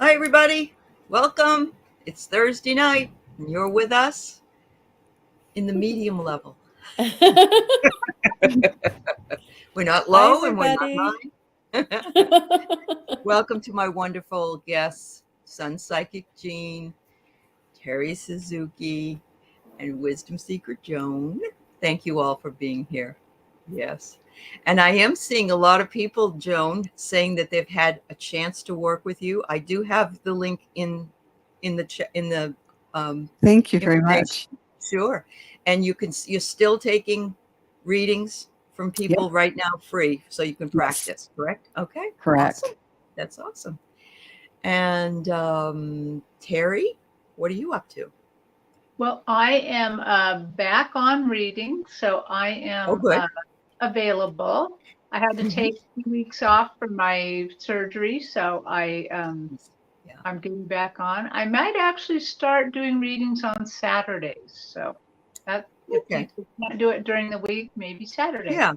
Hi, everybody. Welcome. It's Thursday night, and you're with us in the medium level. We're not Hi, low and we're not everybody. high. Welcome to my wonderful guests, Sun Psychic Jean, Terry Suzuki, and Wisdom Seeker Joan. Thank you all for being here. Yes. And I am seeing a lot of people, Joan, saying that they've had a chance to work with you. I do have the link in the Thank you very information. much. Sure. And you're still taking readings from people Yep. right now free, so you can Yes. practice, correct? Okay. Correct. Awesome. That's awesome. And Terry, what are you up to? Well, I am back on reading, so I Oh, am good. available. I had to take 2 weeks off from my surgery, so I'm getting back on. I might actually start doing readings on Saturdays. So that if Okay. people can't do it during the week, maybe Saturday. Yeah.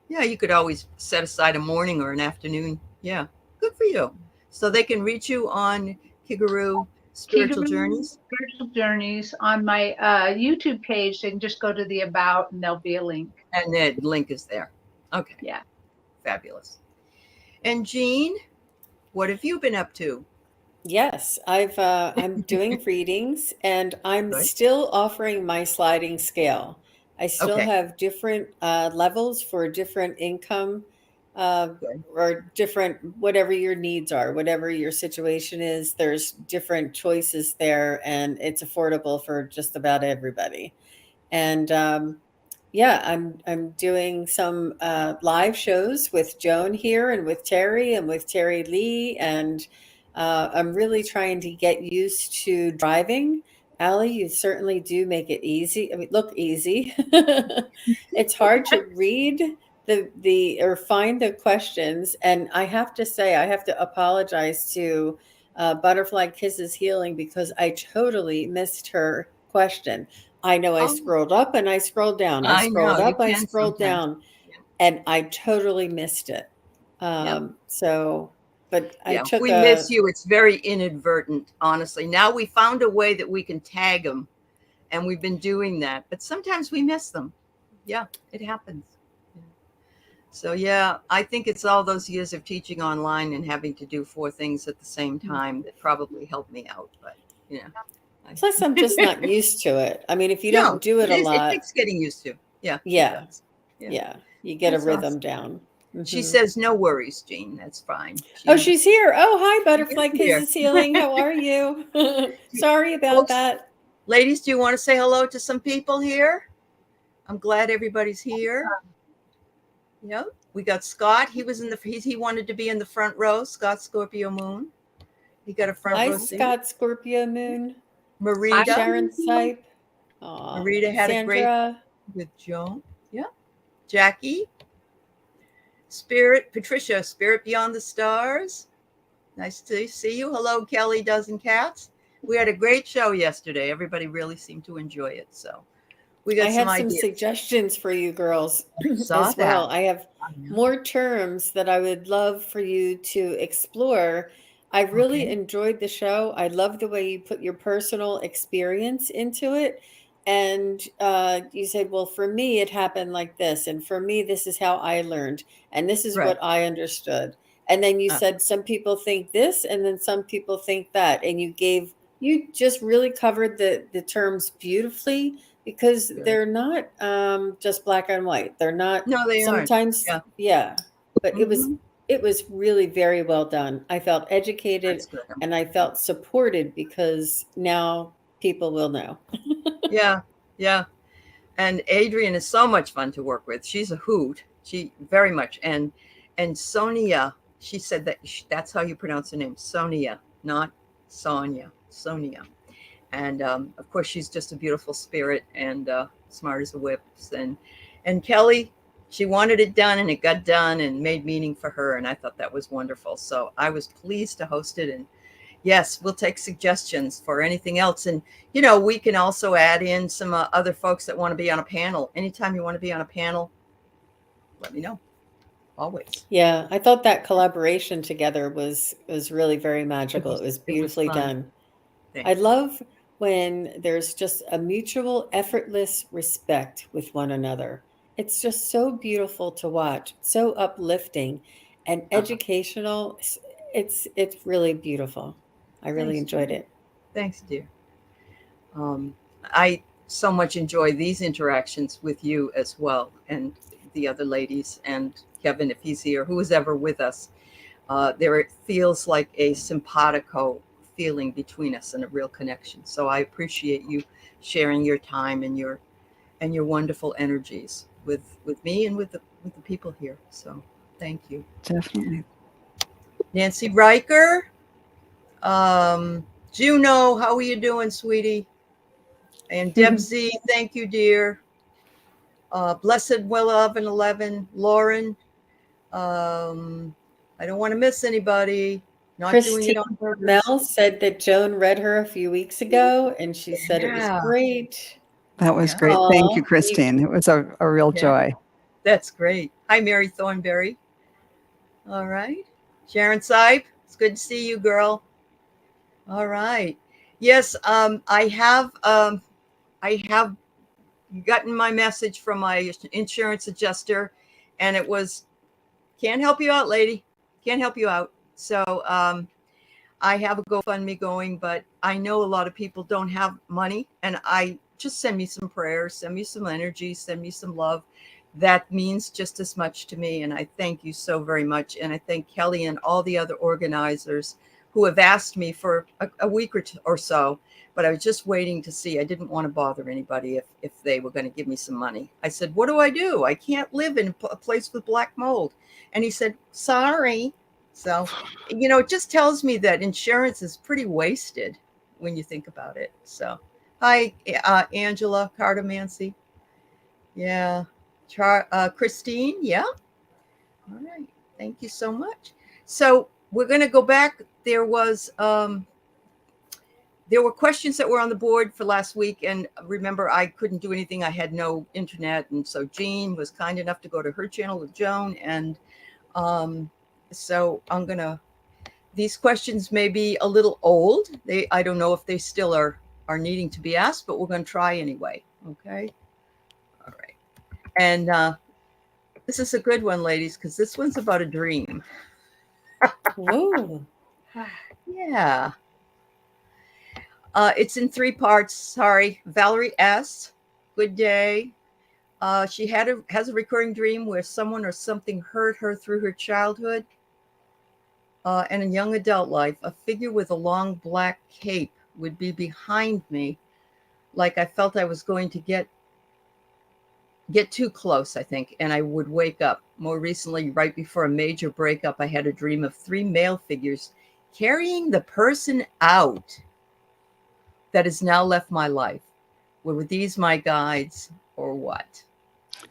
Yeah, you could always set aside a morning or an afternoon. Yeah. Good for you. So they can reach you on Kigaroo Spiritual Journeys. Spiritual Journeys on my YouTube page. They can just go to the About, and there'll be a link. And the link is there. Okay. Yeah. Fabulous. And Jean, what have you been up to? Yes, I'm doing readings and I'm Good. still offering my sliding scale. I still Okay. have different levels for different income Good. or different whatever your needs are, whatever your situation is. There's different choices there, and it's affordable for just about everybody. And yeah, I'm doing some live shows with Joan here and with Terry Lee, and I'm really trying to get used to driving. Allie, you certainly do make it easy. I mean, look easy. It's hard to read the or find the questions, and I have to say I have to apologize to Butterfly Kisses Healing because I totally missed her question. I know I Oh, scrolled up and I scrolled down. I I know scrolled you up, I can scrolled sometimes. down, and I totally missed it. Yeah. So, but I Yeah. took We miss you. It's very inadvertent, honestly. Now we found a way that we can tag them, and we've been doing that. But sometimes we miss them. Yeah, it happens. Yeah. So yeah, I think it's all those years of teaching online and having to do 4 things at the same time that probably helped me out. But you know, plus I'm just not used to it. I mean, if you no, don't do it a it lot, takes getting used to. Yeah, it yeah, does. Yeah, yeah, you get a that's rhythm awesome. down. She Mhm. says, "No worries, Jean. That's fine." She Oh, she's here. Oh, hi, is Butterfly here. Kisses Healing. How are you? Sorry about Folks, that. ladies, do you want to say hello to some people here? I'm glad everybody's here. Yeah, we got Scott. He was in the. He wanted to be in the front row. Scott Scorpio Moon. He got a front Hi, row seat. Scott Scorpio Moon. Marita. Sharon Sipe. Marita had a great Sandra. with Joan. Yeah. Jackie. Spirit. Patricia. Spirit Beyond the Stars. Nice to see you. Hello, Kelly Dozen Cats. We had a great show yesterday. Everybody really seemed to enjoy it. So we got I some have some ideas. suggestions for you girls Saw as well. that. I have more terms that I would love for you to explore. I really Okay. enjoyed the show. I love the way you put your personal experience into it. And you said, well, for me, it happened like this. And for me, this is how I learned. And this is Right. what I understood. And then you said, some people think this, and then some people think that. And you just really covered the terms beautifully because Good. they're not just black and white. They're not No, they aren't. sometimes, Yeah. yeah. But Mhm. it was really very well done. I felt educated That's good. and I felt supported because now people will know. Yeah. Yeah. And Adrian is so much fun to work with. She's a hoot. She very much. And Sonia, she said that that's how you pronounce her name, Sonia, not Sonia. Sonia. And of course, she's just a beautiful spirit and smart as a whip. And Kelly, she wanted it done and it got done and made meaning for her. And I thought that was wonderful. So I was pleased to host it. And yes, we'll take suggestions for anything else. And, you know, we can also add in some other folks that want to be on a panel. Anytime you want to be on a panel, let me know. always. Yeah, I thought that collaboration together was really very magical. It was beautifully fun. done. Thanks. I love when there's just a mutual, effortless respect with one another. It's just so beautiful to watch, so uplifting and educational. It's really beautiful. I really Thanks, enjoyed dear. it. Thanks, dear. I so much enjoy these interactions with you as well, and the other ladies, and Kevin, if he's here, who is ever with us. There it feels like a simpatico feeling between us and a real connection. So I appreciate you sharing your time and your wonderful energies with me and with the people here. So thank you. Definitely. Nancy Riker, Juno, how are you doing, sweetie? And Debsy, thank you, dear. Blessed Will of an 11, Lauren. I don't want to miss anybody. Not doing it on purpose. Mel said that Joan read her a few weeks ago, and she said it was great. That was great. Thank you, Christine. It was a real joy. That's great. Hi, Mary Thornberry. All right. Sharon Sipe, it's good to see you, girl. All right. Yes, I have gotten my message from my insurance adjuster, and it was, can't help you out, lady. Can't help you out. So I have a GoFundMe going, but I know a lot of people don't have money, and I just send me some prayers, send me some energy, send me some love. That means just as much to me, and I thank you so very much. And I thank Kelly and all the other organizers who have asked me for a week or so, but I was just waiting to see. I didn't want to bother anybody if they were going to give me some money. I said, what do I do? I can't live in a place with black mold. And he said, sorry. So, it just tells me that insurance is pretty wasted when you think about it. So, hi, Angela Cardomancy. Yeah. Christine. Yeah. All right. Thank you so much. So we're going to go back. There were questions that were on the board for last week. And remember, I couldn't do anything. I had no internet. And so Jean was kind enough to go to her channel with Joan. And so these questions may be a little old. I don't know if they still are needing to be asked, but we're going to try anyway. Okay. All right. And this is a good one, ladies, because this one's about a dream. Whoa. Yeah. It's in 3 parts. Sorry. Valerie S. Good day. She has a recurring dream where someone or something hurt her through her childhood and in young adult life. A figure with a long black cape would be behind me, like I felt I was going to get too close, I think, and I would wake up. More recently, right before a major breakup, I had a dream of 3 male figures carrying the person out that has now left my life. Were these my guides or what?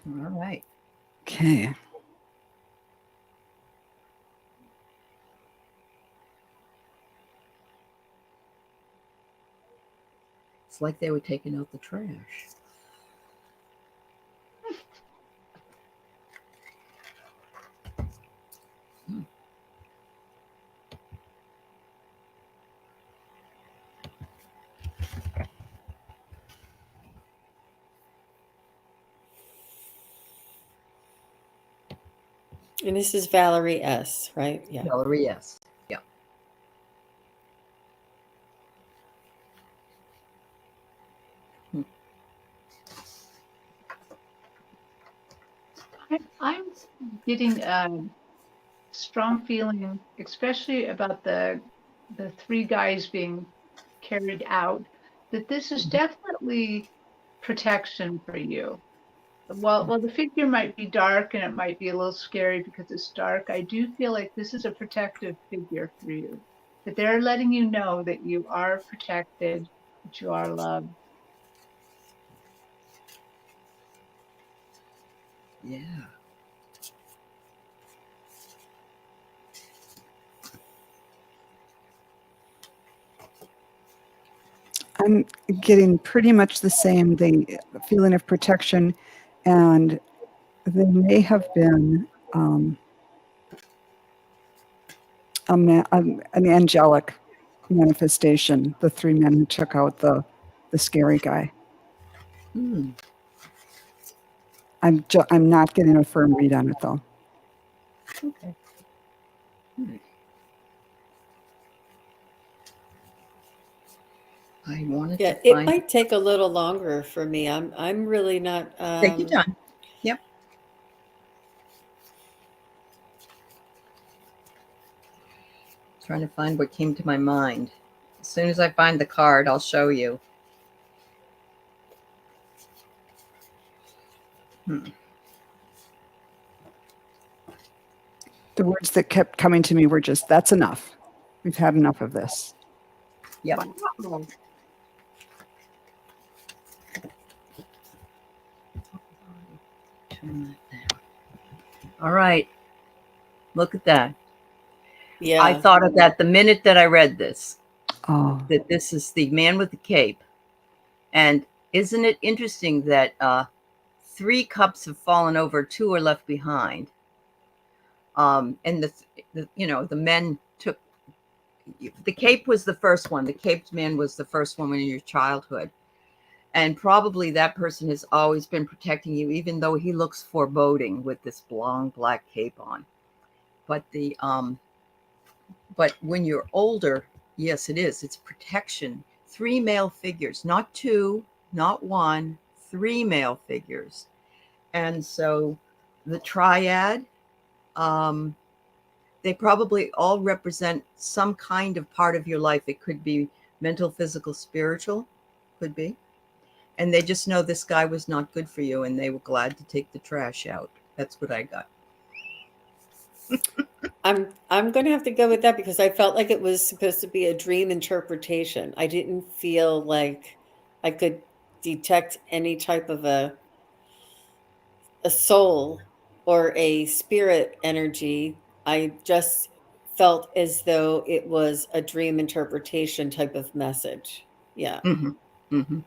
All right. Okay. It's like they were taking out the trash. And this is Valerie S., right? Yeah. Valerie S. Yeah. I'm getting a strong feeling, especially about the 3 guys being carried out, that this is definitely protection for you. While the figure might be dark and it might be a little scary because it's dark, I do feel like this is a protective figure for you. That they're letting you know that you are protected, that you are loved. Yeah. I'm getting pretty much the same, the feeling of protection, and they may have been an angelic manifestation. The three men who took out the scary guy. Hmm. I'm not getting a firm read on it though. Okay. I wanted Yeah, to it find. might take a little longer for me. I'm really not. Take your time. Yep. Trying to find what came to my mind. As soon as I find the card, I'll show you. The words that kept coming to me were just, "That's enough. We've had enough of this." Yep. Wow. Turn that down. All right. Look at that. Yeah. I thought of that the minute that I read this. Oh, That this is the man with the cape. And isn't it interesting that 3 cups have fallen over, 2 are left behind. And the men took the cape was the first one. The caped man was the first one in your childhood. And probably that person has always been protecting you, even though he looks foreboding with this long black cape on. But but when you're older, yes, it is. It's protection. 3 male figures, not 2, not 1, 3 male figures. And so the triad, they probably all represent some kind of part of your life. It could be mental, physical, spiritual, could be. And they just know this guy was not good for you, and they were glad to take the trash out. That's what I got. I'm going to have to go with that because I felt like it was supposed to be a dream interpretation. I didn't feel like I could detect any type of a soul or a spirit energy. I just felt as though it was a dream interpretation type of message. Yeah. Mm-hmm. Mm-hmm.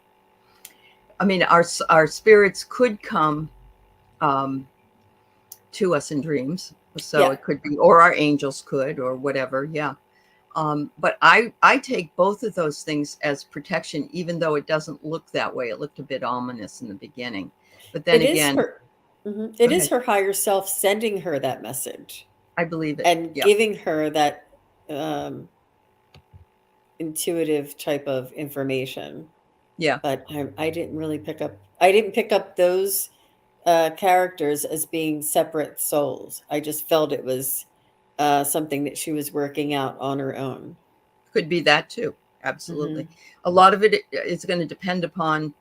I mean, our spirits could come to us in dreams. So Yeah. it could be, or our angels could, or whatever. Yeah. But I take both of those things as protection, even though it doesn't look that way. It looked a bit ominous in the beginning, but then It is again, her. go It is ahead. her higher self sending her that message I believe it. and Yeah. giving her that intuitive type of information. Yeah. But I didn't really pick up. I didn't pick up those characters as being separate souls. I just felt it was something that she was working out on her own. Could be that too. Absolutely. Mm-hmm. A lot of it is going to depend upon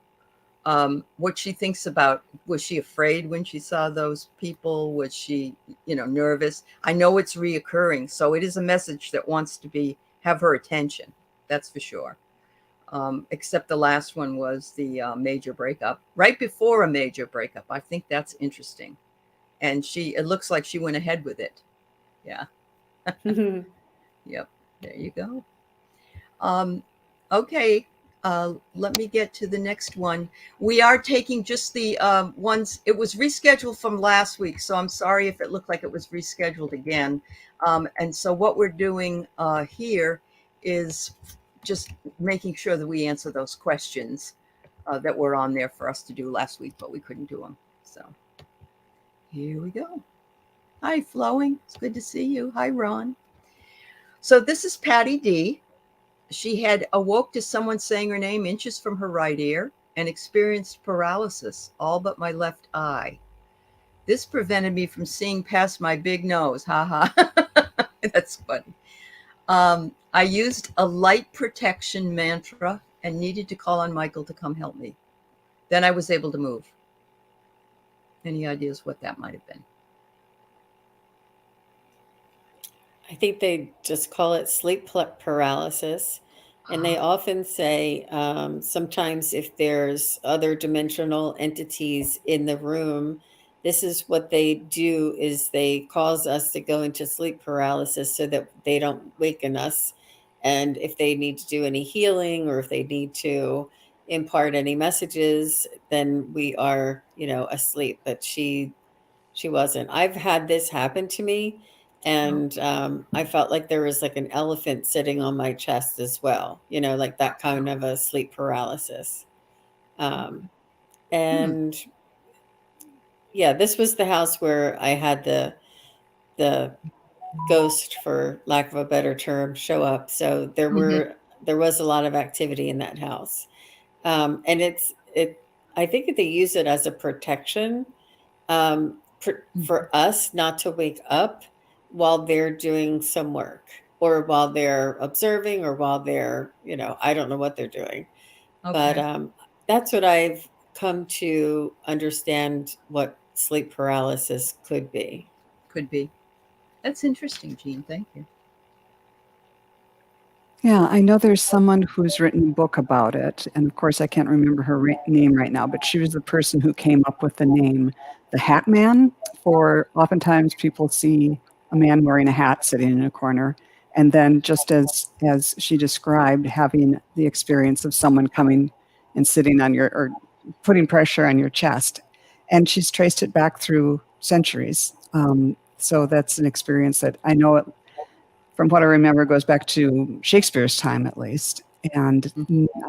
what she thinks about. Was she afraid when she saw those people? Was she, nervous? I know it's reoccurring, so it is a message that wants to have her attention. That's for sure. Except the last one was the major breakup. Right before a major breakup. I think that's interesting. And it looks like she went ahead with it. Yeah. Yep. There you go. Okay. Let me get to the next one. We are taking just the ones. It was rescheduled from last week, so I'm sorry if it looked like it was rescheduled again. And so what we're doing here is just making sure that we answer those questions that were on there for us to do last week, but we couldn't do them. So here we go. Hi, Flowing. It's good to see you. Hi, Ron. So this is Patty D. She had awoke to someone saying her name inches from her right ear and experienced paralysis, all but my left eye. This prevented me from seeing past my big nose. Ha ha. That's funny. I used a light protection mantra and needed to call on Michael to come help me. Then I was able to move. Any ideas what that might have been? I think they just call it sleep paralysis. And they often say sometimes if there's other dimensional entities in the room, this is what they do is they cause us to go into sleep paralysis so that they don't waken us. And if they need to do any healing or if they need to impart any messages, then we are, asleep. But she wasn't. I've had this happen to me. And I felt like there was like an elephant sitting on my chest as well, like that kind of a sleep paralysis. And yeah, this was the house where I had the ghost, for lack of a better term, show up. So there was a lot of activity in that house. And I think they use it as a protection, for us not to wake up while they're doing some work, or while they're observing, or while they're, I don't know what they're doing. Okay. But that's what I've come to understand what sleep paralysis could be. Could be. That's interesting, Jean. Thank you. Yeah, I know there's someone who's written a book about it. And of course, I can't remember her name right now, but she was the person who came up with the name, the Hat Man. For oftentimes people see a man wearing a hat sitting in a corner. And then just as she described, having the experience of someone coming and sitting on or putting pressure on your chest. And she's traced it back through centuries. So that's an experience that I know from what I remember, goes back to Shakespeare's time, at least. And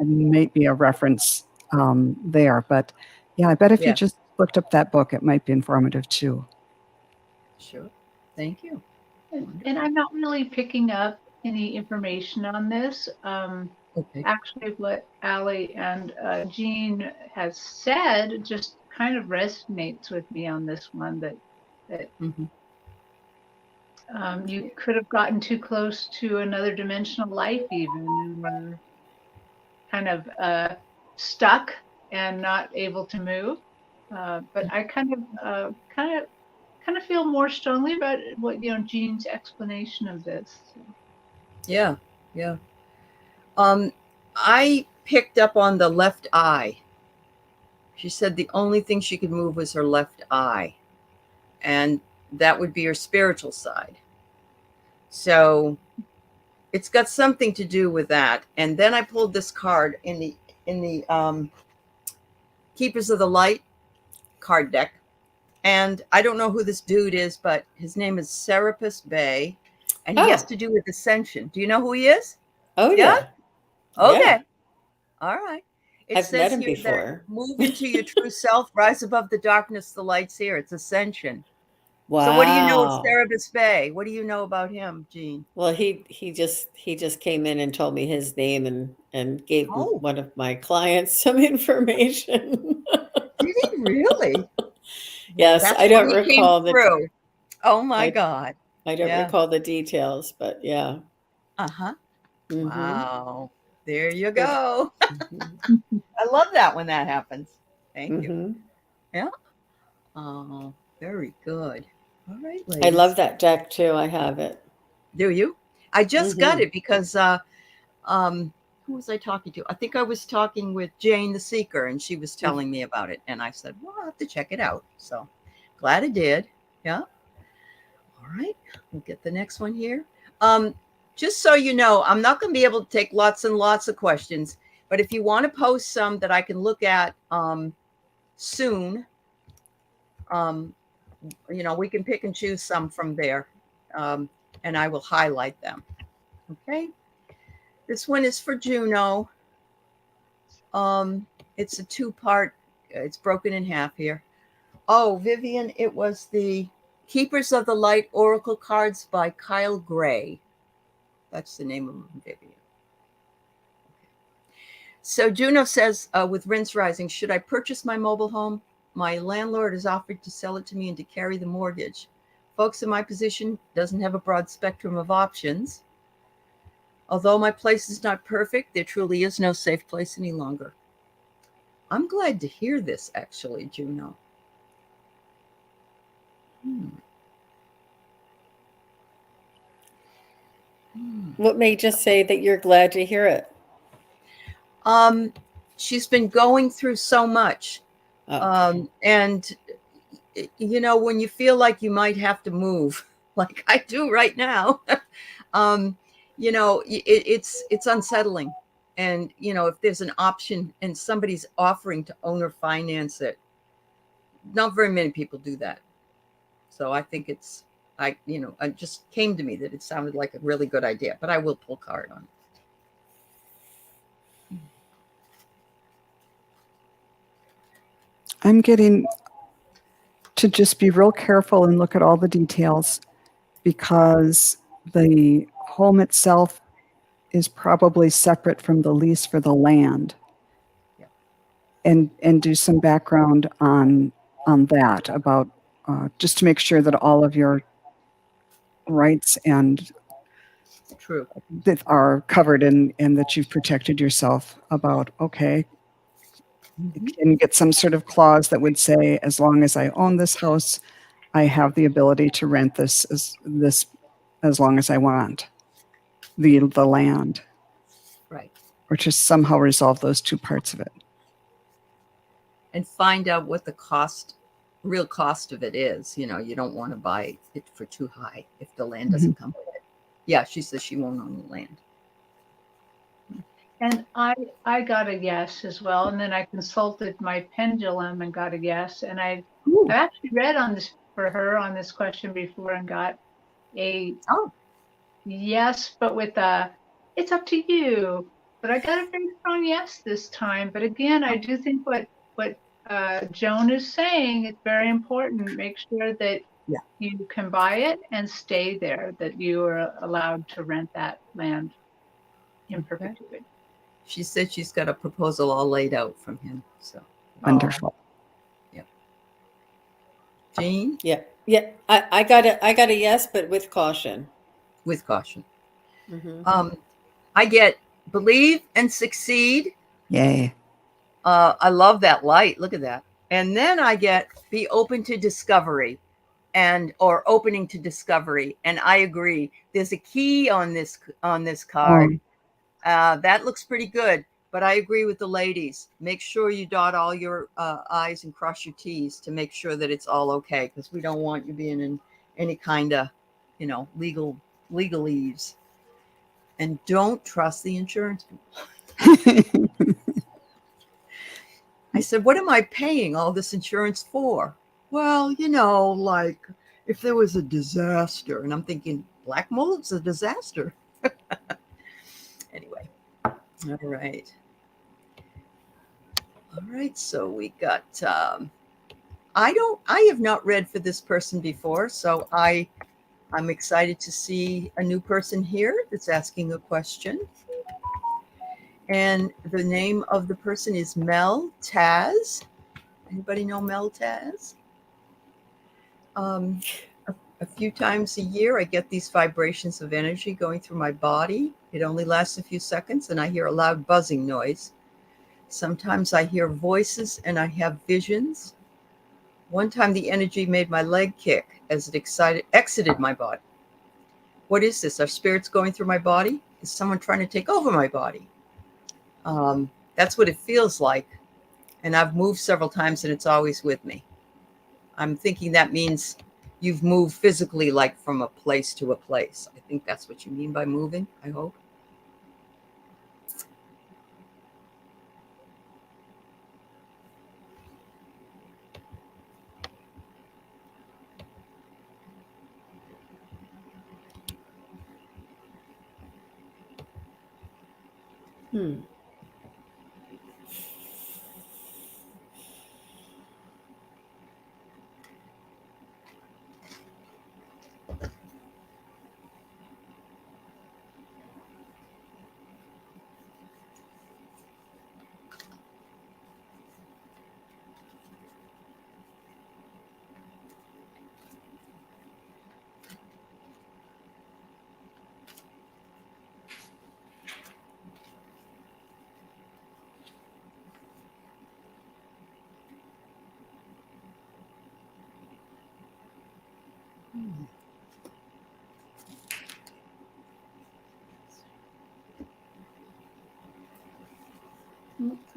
might be a reference there. But yeah, I bet if you just looked up that book, it might be informative too. Sure. Thank you. And I'm not really picking up any information on this. Okay. Actually, what Allie and Jean has said just kind of resonates with me on this one, that you could have gotten too close to another dimensional life, even, and were kind of stuck and not able to move. But I kind of feel more strongly about what Jean's explanation of this. Yeah. I picked up on the left eye. She said the only thing she could move was her left eye, and that would be her spiritual side. So it's got something to do with that. And then I pulled this card in the Keepers of the Light card deck. And I don't know who this dude is, but his name is Serapis Bey, and he has to do with ascension. Do you know who he is? Oh, yeah. Okay. Yeah. All right. I've met him before. Move into your true self, rise above the darkness, the light's here. It's ascension. Wow. So what do you know of Serapis Bey? What do you know about him, Jean? Well, he just came in and told me his name and gave one of my clients some information. Did he really? Yes, That's I don't what he recall came through. Oh my God. I don't recall the details, but yeah. Wow. There you go. I love that when that happens. Thank you. Yeah. Oh, very good. All right, ladies. I love that deck too. I have it. Do you? I just got it because who was I talking to? I think I was talking with Jane the Seeker, and she was telling me about it. And I said, well, I'll have to check it out. So glad I did. Yeah. All right. We'll get the next one here. Just so you know, I'm not going to be able to take lots and lots of questions, but if you want to post some that I can look at soon, we can pick and choose some from there, and I will highlight them. Okay. This one is for Juno. It's a two-part. It's broken in half here. Oh, Vivian, it was the Keepers of the Light Oracle cards by Kyle Gray. That's the name of them, Vivian. So Juno says, with Rinse Rising, should I purchase my mobile home? My landlord has offered to sell it to me and to carry the mortgage. Folks in my position doesn't have a broad spectrum of options. Although my place is not perfect, there truly is no safe place any longer. I'm glad to hear this, actually, Juno. What made you say that you're glad to hear it? She's been going through so much. And when you feel like you might have to move, like I do right now, it's unsettling. And, if there's an option and somebody's offering to own or finance it, not very many people do that. So I think it's it just came to me that it sounded like a really good idea, but I will pull a card on it. I'm getting to just be real careful and look at all the details, because the home itself is probably separate from the lease for the land. Yeah. And do some background on that, about just to make sure that all of your rights and True. that are covered, and that you've protected yourself. About, okay, can you get some sort of clause that would say, as long as I own this house, I have the ability to rent this as long as I want the land, Right. or to somehow resolve those two parts of it. And find out what the real cost of it is. You don't want to buy it for too high if the land doesn't come with it. Yeah, she says she won't own the land. And I got a yes as well. And then I consulted my pendulum and got a yes. And I've actually read on this for her on this question before and got a yes, but with it's up to you. But I got a very strong yes this time. But again, I do think what Joan is saying, it's very important. Make sure that you can buy it and stay there, that you are allowed to rent that land in perpetuity. She said she's got a proposal all laid out from him. So wonderful. Yeah. Jean? Yeah. I got a yes, but with caution. With caution. Mm-hmm. I get believe and succeed. Yay. I love that light. Look at that. And then I get be open to discovery, or opening to discovery. And I agree. There's a key on this card. That looks pretty good. But I agree with the ladies. Make sure you dot all your I's and cross your T's to make sure that it's all okay, because we don't want you being in any kind of, legalese. And don't trust the insurance people. I said, what am I paying all this insurance for? Well, like if there was a disaster. And I'm thinking, black mold's a disaster. Anyway. All right. All right. So we got, I have not read for this person before. So I'm excited to see a new person here that's asking a question. And the name of the person is Mel Taz. Anybody know Mel Taz? A few times a year, I get these vibrations of energy going through my body. It only lasts a few seconds, and I hear a loud buzzing noise. Sometimes I hear voices and I have visions. One time the energy made my leg kick as it exited my body. What is this? Are spirits going through my body? Is someone trying to take over my body? That's what it feels like. And I've moved several times and it's always with me. I'm thinking that means you've moved physically, like from a place to a place. I think that's what you mean by moving, I hope.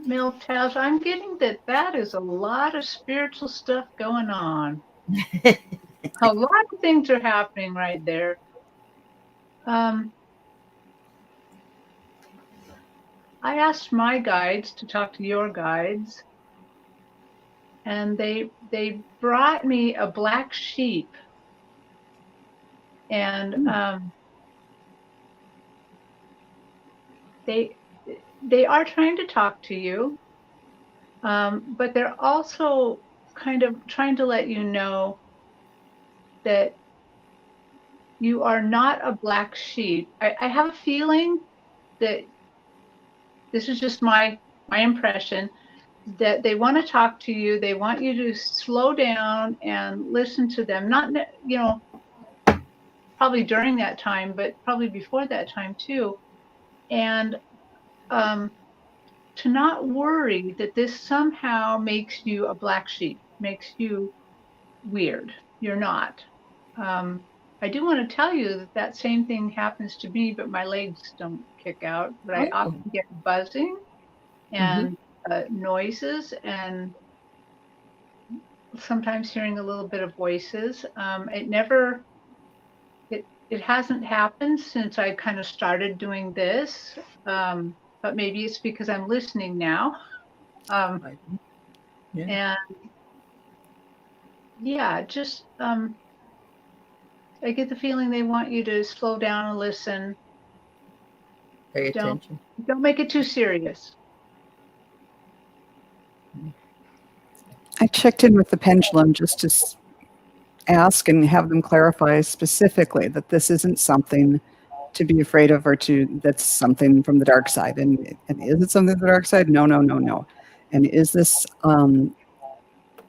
Mel Taz, I'm getting that is a lot of spiritual stuff going on. A lot of things are happening right there. I asked my guides to talk to your guides, and they brought me a black sheep. And they are trying to talk to you, but they're also kind of trying to let you know that you are not a black sheep. I have a feeling that this is just my impression, that they want to talk to you. They want you to slow down and listen to them. Not, you know, probably during that time, but probably before that time too. And to not worry that this somehow makes you a black sheep, makes you weird. You're not. I do want to tell you that that same thing happens to me, but my legs don't kick out. But I Oh. often get buzzing and noises, and sometimes hearing a little bit of voices. It hasn't happened since I kind of started doing this, but maybe it's because I'm listening now. And yeah, just I get the feeling they want you to slow down and listen. Pay attention. Don't make it too serious. I checked in with the pendulum just to ask and have them clarify specifically that this isn't something to be afraid of, or that's something from the dark side. And is it something from the dark side? No. And is this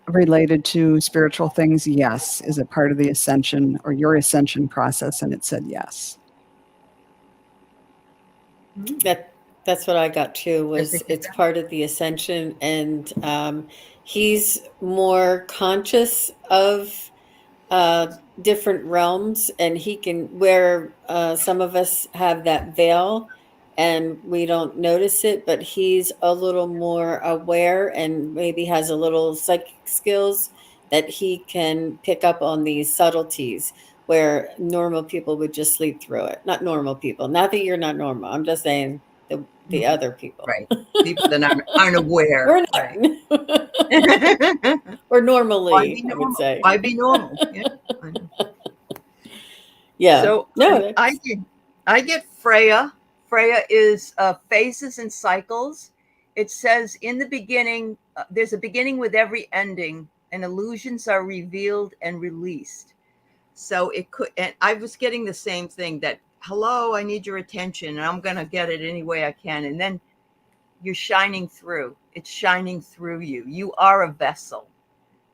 related to spiritual things? Yes. Is it part of the ascension or your ascension process? And it said yes. That's what I got too, was it's part of the ascension, and he's more conscious of different realms, and he can, where some of us have that veil and we don't notice it, but he's a little more aware and maybe has a little psychic skills that he can pick up on these subtleties where normal people would just sleep through it. Not normal people. Not that you're not normal. I'm just saying the other people. Right. People that aren't aware. We're not. Right. Or normally, I would say. Why be normal? Yeah. I know. Yeah. So no, I get Freya. Freya is phases and cycles. It says in the beginning, there's a beginning with every ending, and illusions are revealed and released. So it could, and I was getting the same thing, that, hello, I need your attention, and I'm going to get it any way I can. And then you're shining through. It's shining through you. You are a vessel.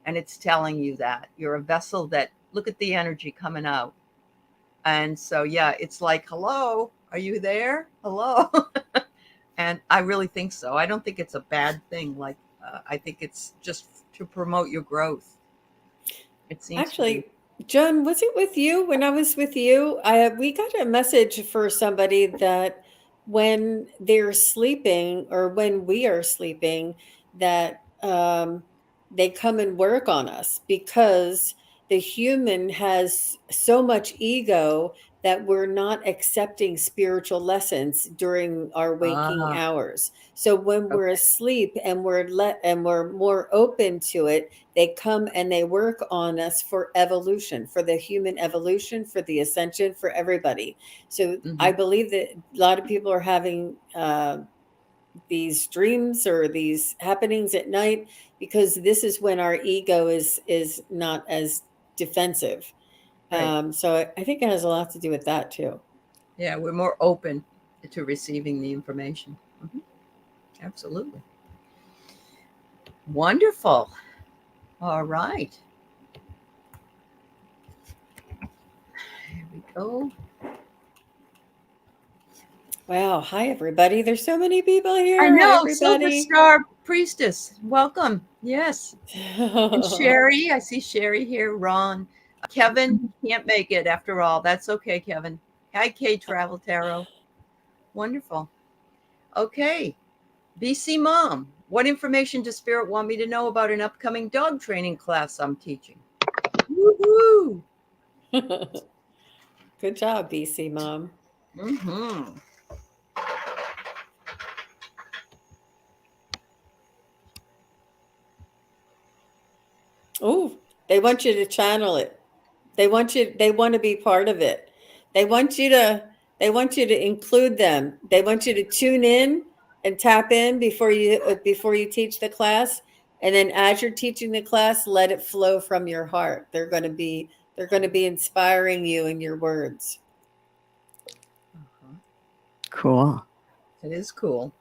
And it's telling you that you're a vessel, that look at the energy coming out. And so, yeah, it's like, hello, are you there? Hello. And I really think so. I don't think it's a bad thing. Like, I think it's just to promote your growth. It seems actually, Joan, was it with you when I was with you? We got a message for somebody that when they're sleeping, or when we are sleeping, that they come and work on us, because the human has so much ego that we're not accepting spiritual lessons during our waking hours. So when we're asleep and we're more open to it, they come and they work on us for evolution, for the human evolution, for the ascension, for everybody. So I believe that a lot of people are having these dreams or these happenings at night, because this is when our ego is not as defensive. Right. So I think it has a lot to do with that too. Yeah, we're more open to receiving the information. Absolutely. Wonderful. All right. Here we go. Wow. Hi, everybody. There's so many people here. I know. Hi, everybody. Superstar Priestess. Welcome. Yes. And Sherry. I see Sherry here. Ron. Kevin can't make it after all. That's okay, Kevin. Hi, K Travel Tarot. Wonderful. Okay. BC Mom. What information does Spirit want me to know about an upcoming dog training class I'm teaching? Woohoo! Good job, BC Mom. Oh, they want you to channel it. They want to be part of it. They want you to include them. They want you to tune in and tap in before you teach the class. And then as you're teaching the class, let it flow from your heart. They're going to be inspiring you in your words. Cool. It is cool.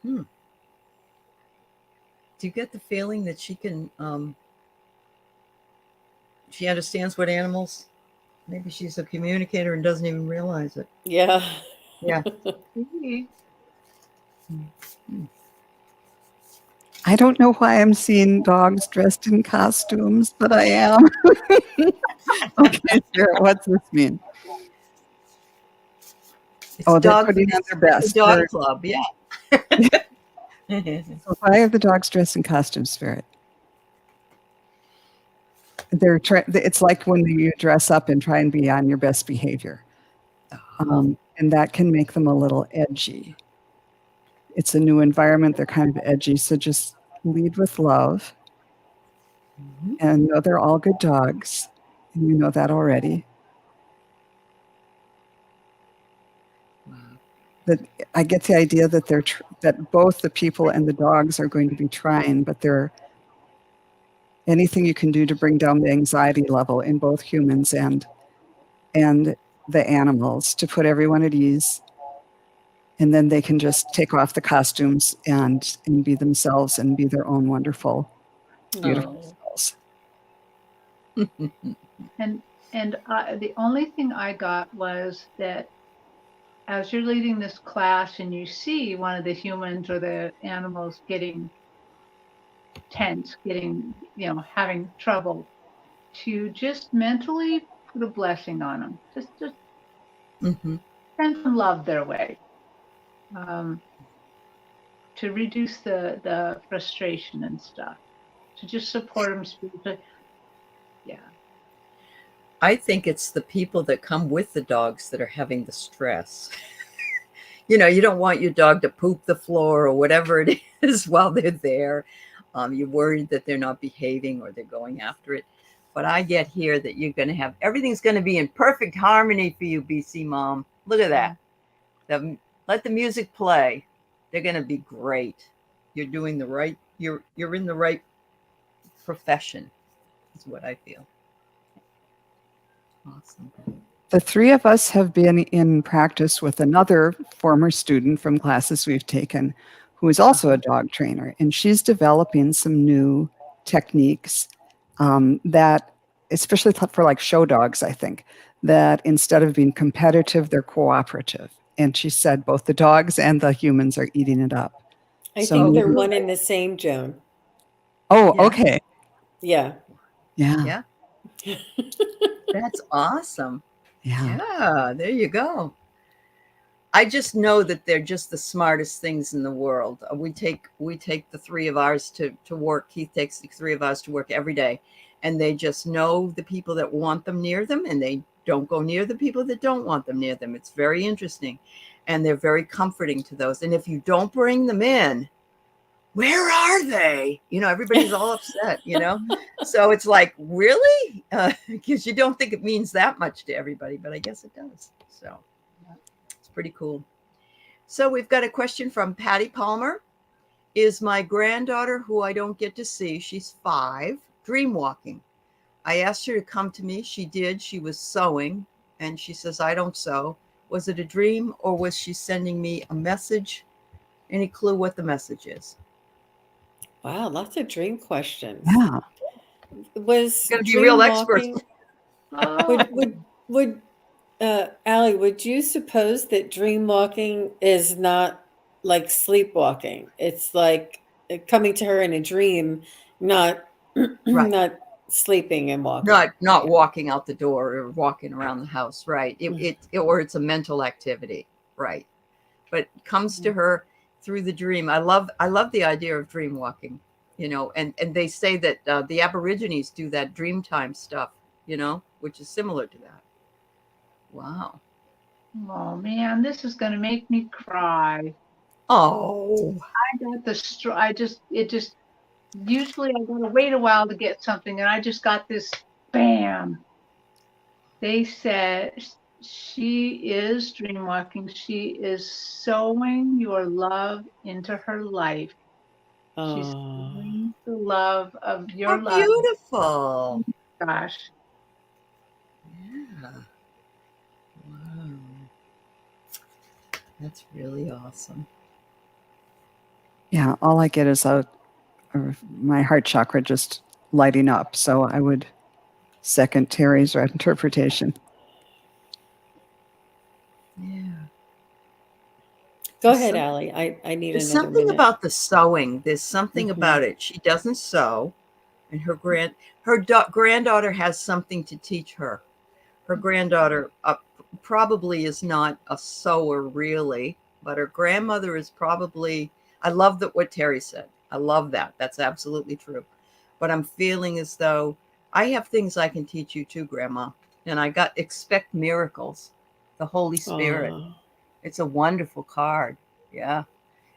Do you get the feeling that she can, she understands what animals, maybe she's a communicator and doesn't even realize it. Yeah. Yeah. I don't know why I'm seeing dogs dressed in costumes, but I am. Okay, Spirit, what's this mean? It's Oh, they're dog, putting on their best. the dog They're- club, yeah. So why are the dogs dressed in costumes, Spirit? It's like when you dress up and try and be on your best behavior. And that can make them a little edgy. It's a new environment. They're kind of edgy. So just lead with love and know they're all good dogs. And you know that already. That I get the idea that that both the people and the dogs are going to be trying, but they're anything you can do to bring down the anxiety level in both humans and the animals to put everyone at ease. And then they can just take off the costumes and be themselves and be their own wonderful, beautiful selves. And the only thing I got was that as you're leading this class and you see one of the humans or the animals getting tense, having trouble, to just mentally put a blessing on them. Just send some love their way. To reduce the frustration and stuff. To just support them spiritually. Yeah. I think it's the people that come with the dogs that are having the stress. You don't want your dog to poop the floor or whatever it is while they're there. You're worried that they're not behaving or they're going after it. But I get here that you're going to have, everything's going to be in perfect harmony for you, BC Mom. Look at that. Let the music play. They're going to be great. You're doing the right, you're in the right profession, is what I feel. Awesome. The three of us have been in practice with another former student from classes we've taken who is also a dog trainer, and she's developing some new techniques that, especially for like show dogs, I think, that instead of being competitive, they're cooperative. And she said both the dogs and the humans are eating it up. I think they're one and the same, Joan. Oh, yeah. Okay. Yeah. Yeah. Yeah. That's awesome. Yeah. Yeah, there you go. I just know that they're just the smartest things in the world. We take the three of ours to work. Keith takes the three of us to work every day. And they just know the people that want them near them, and they don't go near the people that don't want them near them. It's very interesting. And they're very comforting to those. And if you don't bring them in, where are they? Everybody's all upset, So it's like, really? Because you don't think it means that much to everybody, but I guess it does. So it's pretty cool. So we've got a question from Patty Palmer. Is my granddaughter, who I don't get to see, she's 5, dreamwalking? I asked her to come to me. She did. She was sewing, and she says, I don't sew. Was it a dream, or was she sending me a message? Any clue what the message is? Wow, lots of dream questions. Yeah. Was going to be real experts. Would Allie, would you suppose that dream walking is not like sleepwalking? It's like coming to her in a dream, not Right. not sleeping and walking. Not walking out the door or walking around the house, right? Or it's a mental activity, right? But it comes to her through the dream. I love the idea of dream walking, and they say that the Aborigines do that dreamtime stuff, which is similar to that. Wow. Oh man, this is going to make me cry. Oh, I got usually I got to wait a while to get something, and I just got this bam. They said she is dreamwalking. She is sowing your love into her life. She's Oh, sowing the love of your How love. beautiful. Gosh. Yeah. Wow. That's really awesome. Yeah, all I get is my heart chakra just lighting up. So I would second Terry's interpretation. Yeah. go There's ahead, some- Allie. I need There's another something minute. about the sewing. There's something about it. She doesn't sew, and her granddaughter has something to teach her. Her granddaughter probably is not a sewer really, but her grandmother is probably. I love that what Terry said. I love that. That's absolutely true. But I'm feeling as though I have things I can teach you too, Grandma. And I got expect miracles. The Holy Spirit. Oh, It's a wonderful card. Yeah.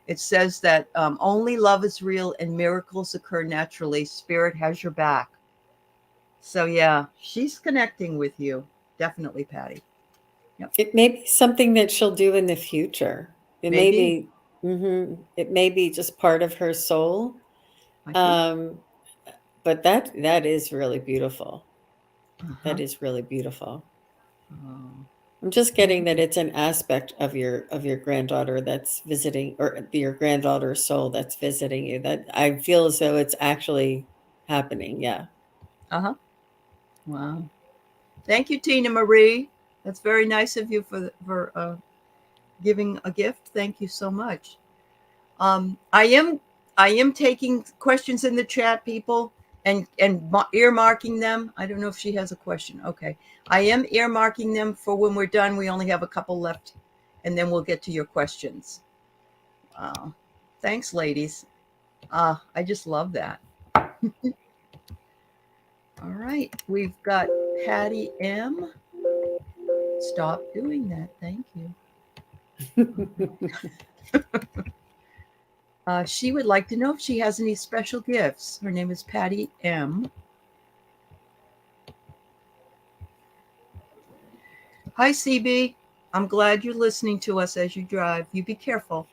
It says that only love is real and miracles occur naturally. Spirit has your back. So, yeah, she's connecting with you. Definitely, Patty. Yep. it may be something that she'll do in the future. It may Maybe. be, it may be just part of her soul. I think. But that is really beautiful. Uh-huh. That is really beautiful. Oh. I'm just getting that it's an aspect of your granddaughter that's visiting, or your granddaughter's soul that's visiting you. That I feel as though it's actually happening. Yeah. Uh-huh. Wow. Thank you, Tina Marie. That's very nice of you for giving a gift. Thank you so much. I am taking questions in the chat, people, and earmarking them. I don't know if she has a question. Okay, I am earmarking them for when we're done. We only have a couple left, and then we'll get to your questions. Wow, thanks, ladies. I just love that. All right, we've got Patty M. Stop doing that. Thank you. She would like to know if she has any special gifts. Her name is Patty M. Hi, CB. I'm glad you're listening to us as you drive. You be careful.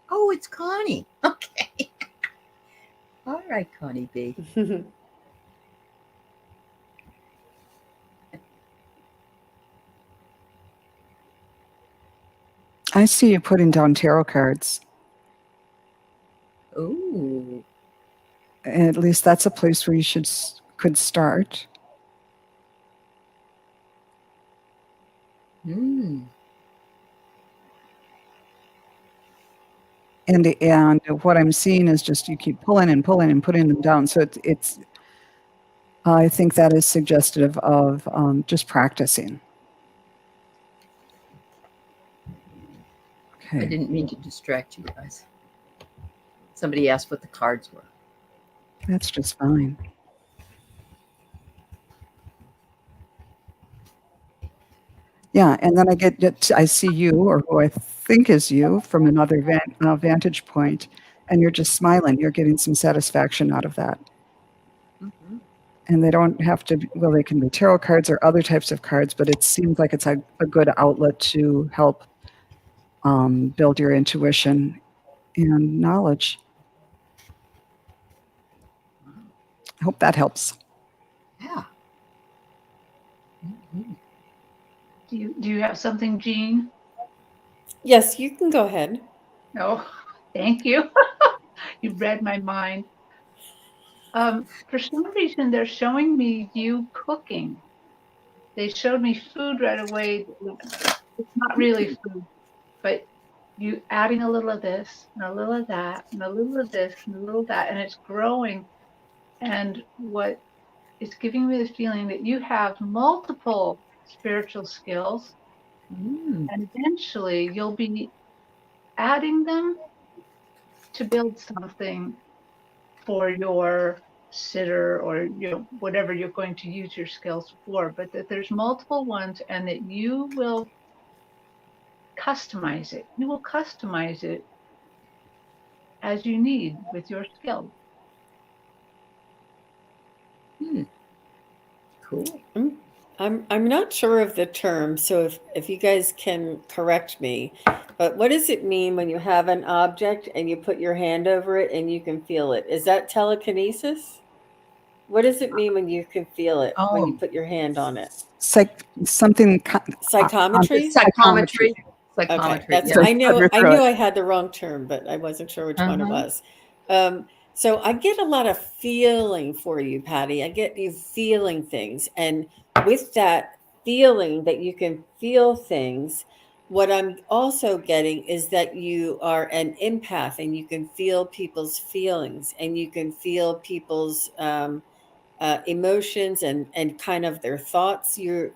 Oh, it's Connie. Okay. All right, Connie B. I see you putting down tarot cards. Ooh. At least that's a place where you could start. Hmm. And what I'm seeing is just you keep pulling and pulling and putting them down. So it's I think that is suggestive of just practicing. I Okay. didn't mean to distract you guys. Somebody asked what the cards were. That's just fine. Yeah, and then I see you, or who I think is you, from another vantage point, and you're just smiling. You're getting some satisfaction out of that. Mm-hmm. And they don't have to, well, they can be tarot cards or other types of cards, but it seems like it's a good outlet to help build your intuition and knowledge. I hope that helps. Yeah. Mm-hmm. Do you have something, Jean? Yes, you can go ahead. No, thank you. You read my mind. For some reason, they're showing me you cooking. They showed me food right away. It's not really food, but you adding a little of this and a little of that and a little of this and a little of that, and it's growing. And what it's giving me the feeling that you have multiple spiritual skills, Mm. and eventually you'll be adding them to build something for your sitter, or whatever you're going to use your skills for, but that there's multiple ones, and that you will customize it. You will customize it as you need with your skill. Cool. I'm not sure of the term, so if you guys can correct me, but what does it mean when you have an object and you put your hand over it and you can feel it? Is that telekinesis? What does it mean when you can feel it when you put your hand on it? Something Psychometry? Psychometry. Okay, That's I knew I had the wrong term, but I wasn't sure which one it was. So I get a lot of feeling for you, Patty. I get you feeling things, and with that feeling that you can feel things, what I'm also getting is that you are an empath, and you can feel people's feelings, and you can feel people's emotions and kind of their thoughts. You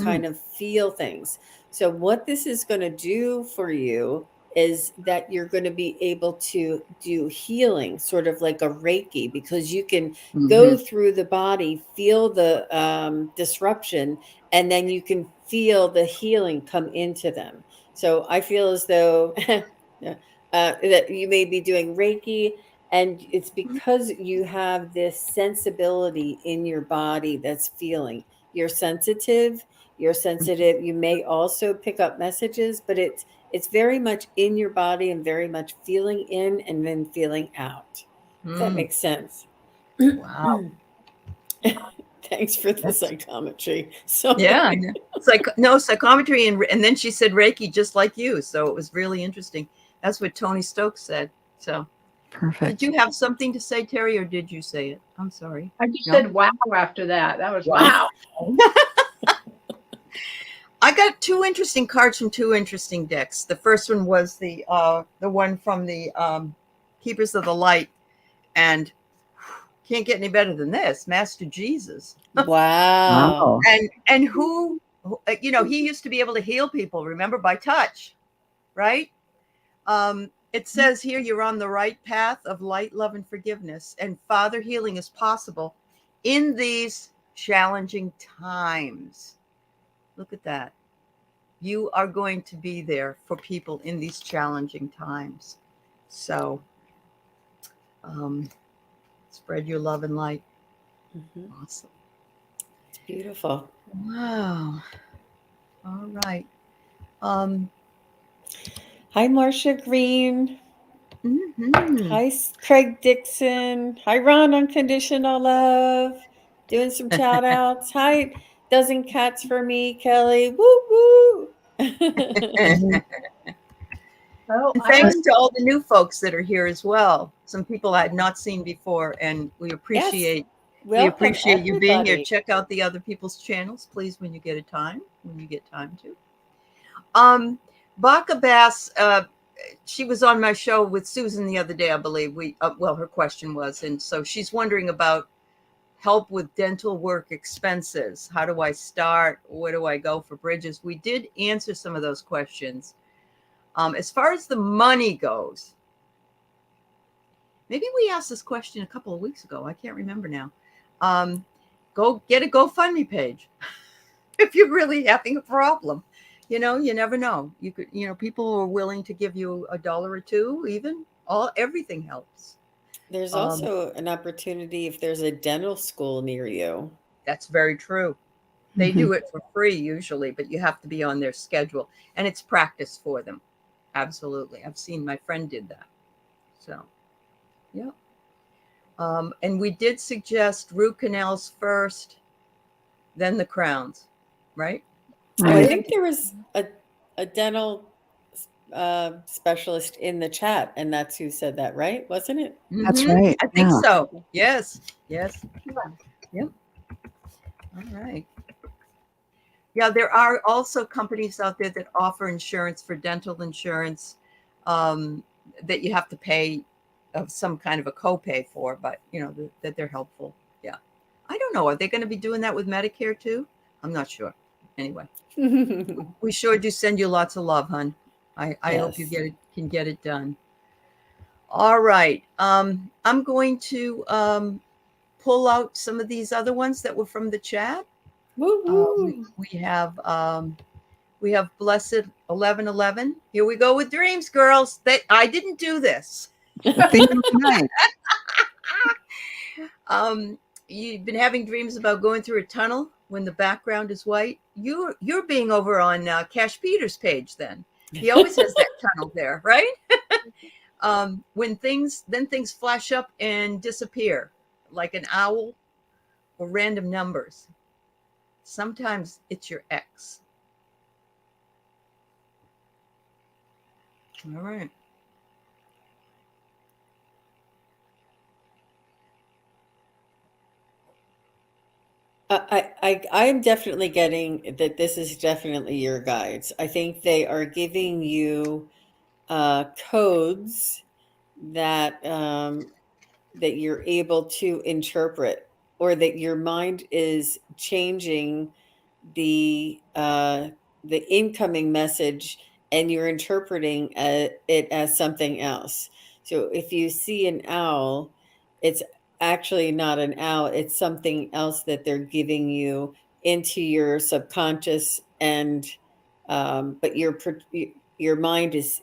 kind of feel things. So what this is going to do for you is that you're going to be able to do healing, sort of like a Reiki, because you can go through the body, feel the disruption, and then you can feel the healing come into them. So I feel as though that you may be doing Reiki, and it's because you have this sensibility in your body that's feeling. You're sensitive. You may also pick up messages, but it's very much in your body and very much feeling in and then feeling out. If that makes sense. Wow. Thanks for the psychometry. So yeah, it's like psychometry, and then she said Reiki just like you. So it was really interesting. That's what Tony Stokes said. So Perfect. did you have something to say, Terry, or did you say it? I'm sorry. I just said wow after that. That was wow. I got two interesting cards from two interesting decks. The first one was the one from the Keepers of the Light, and can't get any better than this, Master Jesus. Wow. And who, you know, he used to be able to heal people, remember, by touch, right? It says here you're on the right path of light, love, and forgiveness, and Father healing is possible in these challenging times. Look at that. You are going to be there for people in these challenging times. So spread your love and light. Awesome. It's beautiful. Wow. All right. Hi, Marcia Green. Hi, Craig Dixon. Hi, Ron Unconditional Love. Doing some shout outs. Hi, Dozen Cats for Me, Kelly. Woo woo. And thanks to all the new folks that are here as well. Some people I had not seen before, and we appreciate you being here. Check out the other people's channels, please, when you get time to. Baka Bass, she was on my show with Susan the other day, I believe. Her question was, and so she's wondering about help with dental work expenses. How do I start? Where do I go for bridges? We did answer some of those questions. As far as the money goes, maybe we asked this question a couple of weeks ago. I can't remember now. Go get a GoFundMe page if you're really having a problem. You know, you never know. You could, people are willing to give you $1 or $2, even. Everything helps. There's also an opportunity if there's a dental school near you. That's very true. They do it for free usually, but you have to be on their schedule, and it's practice for them. Absolutely. I've seen my friend did that. So, yeah. And we did suggest root canals first, then the crowns, right? I think there was a dental specialist in the chat, and that's who said that, right? Wasn't it? That's right. I think so. Yes. Yep. All right. Yeah, there are also companies out there that offer insurance for dental insurance that you have to pay some kind of a copay for, but that they're helpful. Yeah. I don't know. Are they going to be doing that with Medicare too? I'm not sure. Anyway, we sure do send you lots of love, hon. I hope you can get it done. All right. I'm going to pull out some of these other ones that were from the chat. We have We have blessed 1111. Here we go with dreams, girls. I didn't do this. The theme of the night. You've been having dreams about going through a tunnel when the background is white. You're being over on Cash Peter's page. Then he always has that tunnel there, right? When things flash up and disappear, like an owl or random numbers. Sometimes it's your ex. All right. I'm definitely getting that this is definitely your guides. I think they are giving you codes that that you're able to interpret, or that your mind is changing the incoming message, and you're interpreting it as something else. So if you see an owl, it's actually not an owl, it's something else that they're giving you into your subconscious, and but your mind is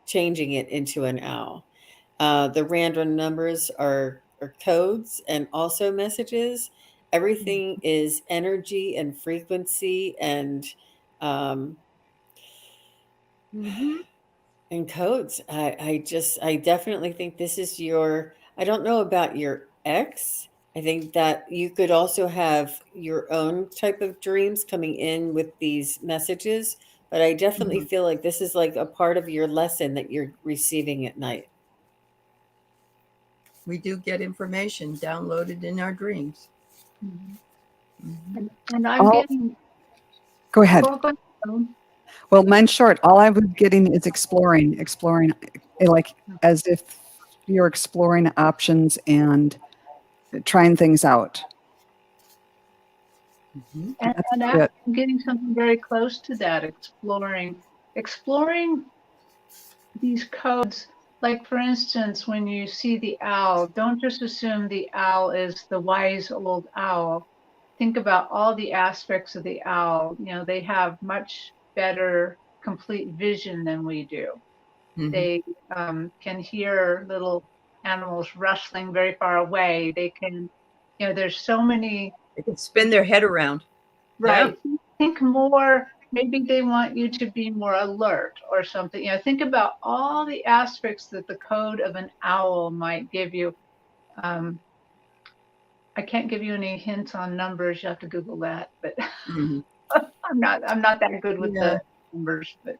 changing it into an owl. The random numbers are codes and also messages. Everything is energy and frequency um, and codes. I definitely think this is your, I don't know about your ex. I think that you could also have your own type of dreams coming in with these messages, but I definitely feel like this is like a part of your lesson that you're receiving at night. We do get information downloaded in our dreams. And I'm getting. Go ahead. Go ahead. Well, mine's short. All I was getting is exploring, like as if you're exploring options and trying things out. And I'm getting something very close to that, exploring these codes. Like, for instance, when you see the owl, don't just assume the owl is the wise old owl. Think about all the aspects of the owl. You know, they have much better complete vision than we do. They can hear little animals rustling very far away. They can, you know, there's so many. They can spin their head around. Right. Yeah. Think more, maybe they want you to be more alert or something. You know, think about all the aspects that the code of an owl might give you. I can't give you any hints on numbers. You have to Google that, but I'm not that good with the numbers, but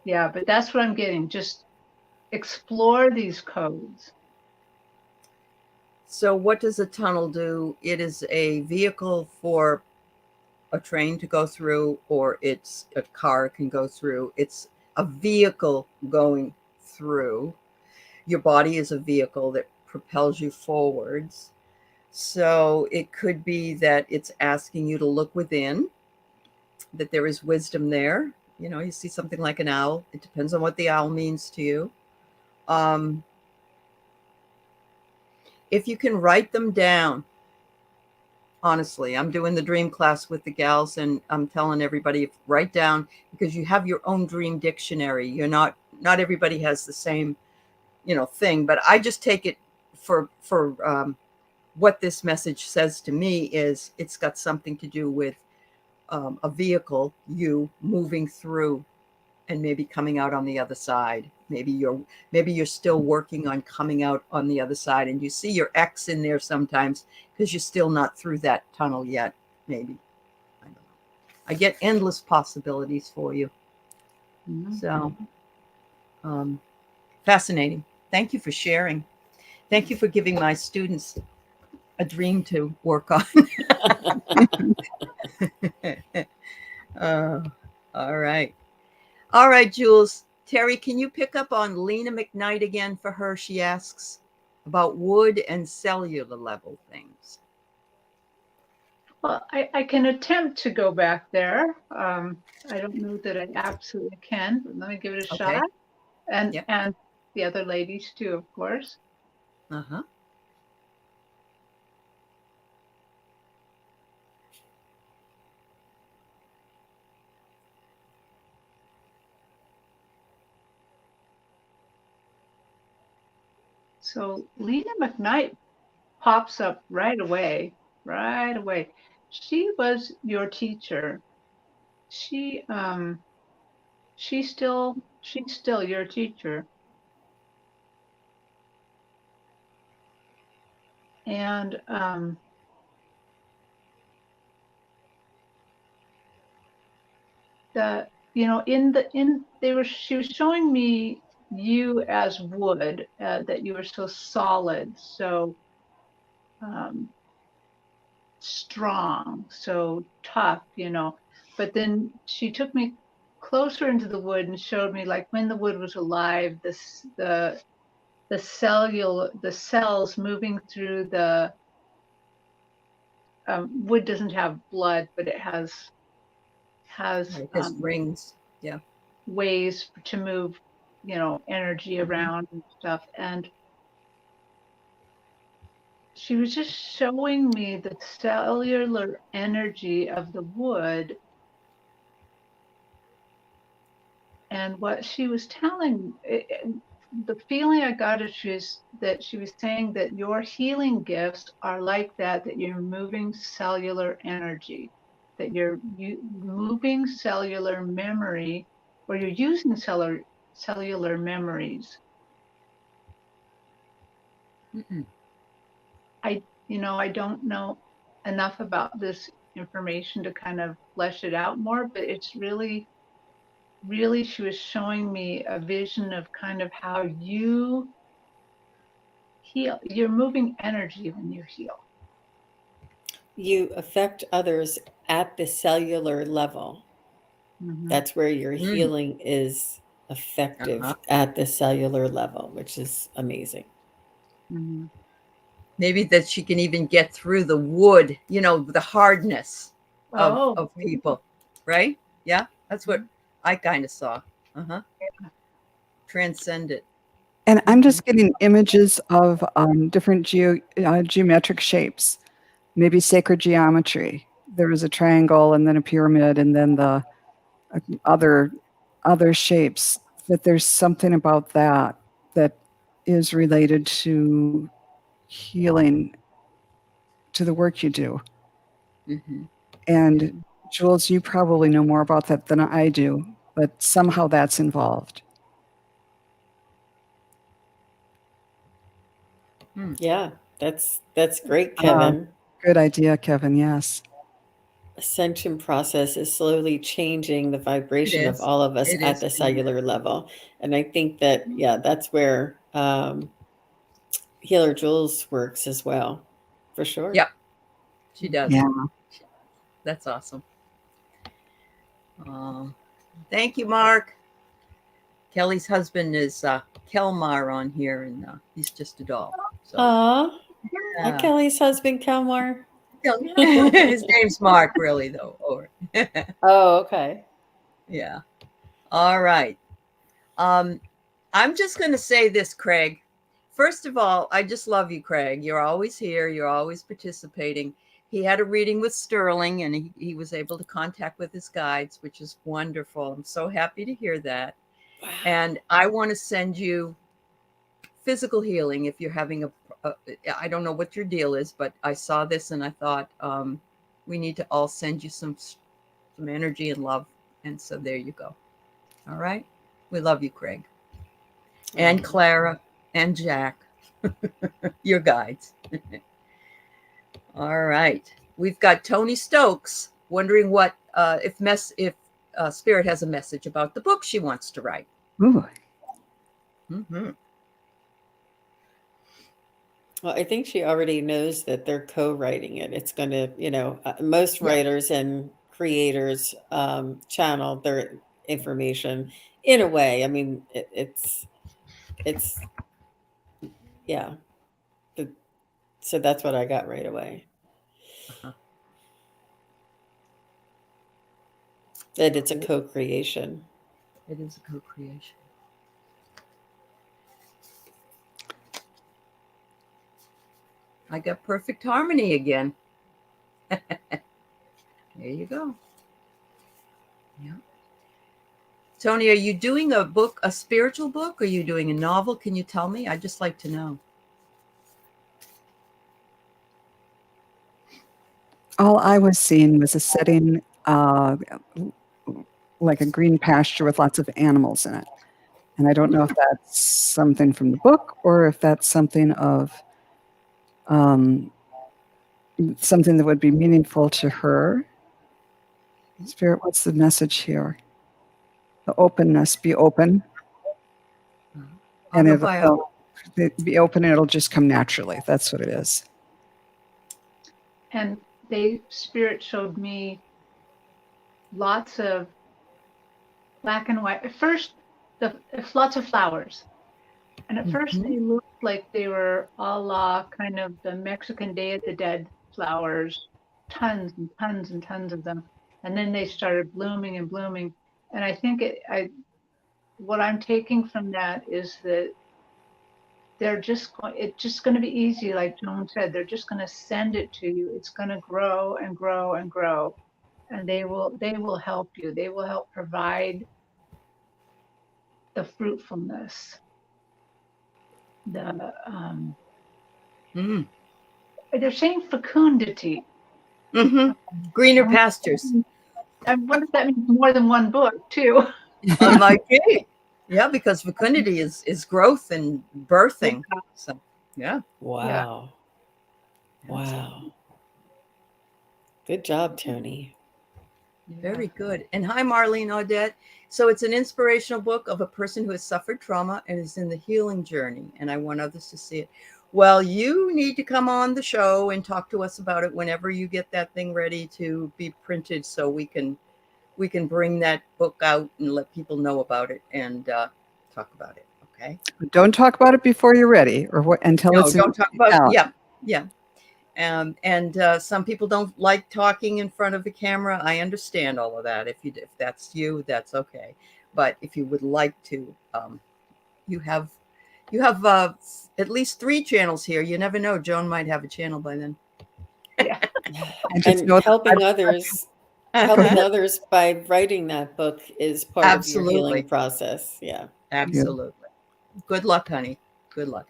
yeah, but that's what I'm getting. Just explore these codes. So what does a tunnel do? It is a vehicle for a train to go through, or it's a car can go through. It's a vehicle going through. Your body is a vehicle that propels you forwards. So it could be that it's asking you to look within, that there is wisdom there. You know, you see something like an owl. It depends on what the owl means to you. If you can write them down, honestly, I'm doing the dream class with the gals, and I'm telling everybody, write down, because you have your own dream dictionary. You're not everybody has the same, you know, thing, but I just take it for what this message says to me is it's got something to do with a vehicle, you moving through and maybe coming out on the other side. Maybe you're still working on coming out on the other side, and you see your ex in there sometimes because you're still not through that tunnel yet. Maybe. I don't know. I get endless possibilities for you. So fascinating. Thank you for sharing. Thank you for giving my students a dream to work on. All right. All right, Jules. Terry, can you pick up on Lena McKnight again for her? She asks about wood and cellular level things. Well, I can attempt to go back there. I don't know that I absolutely can, but let me give it a shot. And the other ladies too, of course. So Lena McKnight pops up right away, right away. She was your teacher. She's still your teacher. And she was showing me you as wood, that you were so solid, so strong, so tough, but then she took me closer into the wood and showed me, like, when the wood was alive, the cells moving through the wood doesn't have blood, but it has It has rings. Yeah. ways to move, energy around and stuff. And she was just showing me the cellular energy of the wood. And what she was telling, the feeling I got is that she was saying that your healing gifts are like that you're moving cellular energy, that you're moving cellular memory, or you're using cellular memories. Mm-mm. I don't know enough about this information to kind of flesh it out more, but it's really, she was showing me a vision of kind of how you heal. You're moving energy when you heal. You affect others at the cellular level. Mm-hmm. That's where your healing is effective, at the cellular level, which is amazing. Mm-hmm. Maybe that she can even get through the wood, the hardness of people, right? Yeah, that's what I kind of saw. Yeah. Transcend it. And I'm just getting images of different geometric shapes, maybe sacred geometry. There was a triangle and then a pyramid and then the other shapes. That there's something about that is related to healing, to the work you do. Mm-hmm. And Jules, you probably know more about that than I do, but somehow that's involved. Yeah, that's great, Kevin. Good idea, Kevin. Yes. Ascension process is slowly changing the vibration of all of us at the cellular level. And I think that, that's where Healer Jules works as well, for sure. Yep, she does. Yeah. That's awesome. Thank you, Mark. Kelly's husband is Kelmar on here, and he's just a doll. So, Kelly's husband, Kelmar. His name's Mark, really, though. Oh, okay. Yeah. All right. I'm just going to say this, Craig. First of all, I just love you, Craig. You're always here. You're always participating. He had a reading with Sterling, and he was able to contact with his guides, which is wonderful. I'm so happy to hear that. Wow. And I want to send you physical healing if you're having I don't know what your deal is, but I saw this and I thought we need to all send you some energy and love. And so there you go. All right. We love you, Craig. And Clara and Jack, your guides. All right. We've got Tony Stokes wondering what if Spirit has a message about the book she wants to write. Ooh. Mm-hmm. Well, I think she already knows that they're co-writing it. It's going to, most writers and creators channel their information in a way. I mean, it's yeah. So that's what I got right away. That it's a co-creation. It is a co-creation. I got perfect harmony again. There you go. Yeah. Tony, are you doing a book, a spiritual book? Are you doing a novel? Can you tell me? I'd just like to know. All I was seeing was a setting like a green pasture with lots of animals in it. And I don't know if that's something from the book or if that's something of something that would be meaningful to her. Spirit, what's the message here? The openness, be open. And it'll be open and it'll just come naturally. That's what it is. And Spirit showed me lots of black and white. At first, lots of flowers. And at first they looked like they were a la kind of the Mexican Day of the Dead flowers, tons and tons and tons of them. And then they started blooming and blooming. And I think what I'm taking from that is that it's just going to be easy. Like Joan said, they're just going to send it to you. It's going to grow and grow and grow. And they will help you. They will help provide the fruitfulness. They're saying fecundity. Greener pastures. I wonder if that means more than one book too. Might be. Yeah, because fecundity is growth and birthing. So yeah. Wow. Yeah. Wow. Good job, Tony. Very good. And hi, Marlene Odette. So it's an inspirational book of a person who has suffered trauma and is in the healing journey. And I want others to see it. Well, you need to come on the show and talk to us about it whenever you get that thing ready to be printed, so we can bring that book out and let people know about it and talk about it. Okay. Don't talk about it before you're ready, or what until No, it's don't talk about out. Yeah. And some people don't like talking in front of the camera. I understand all of that. If that's you, that's okay. But if you would like to, you have at least 3 channels here. You never know. Joan might have a channel by then. Yeah. And helping others by writing that book is part of your healing process. Yeah. Absolutely. Yeah. Good luck, honey. Good luck.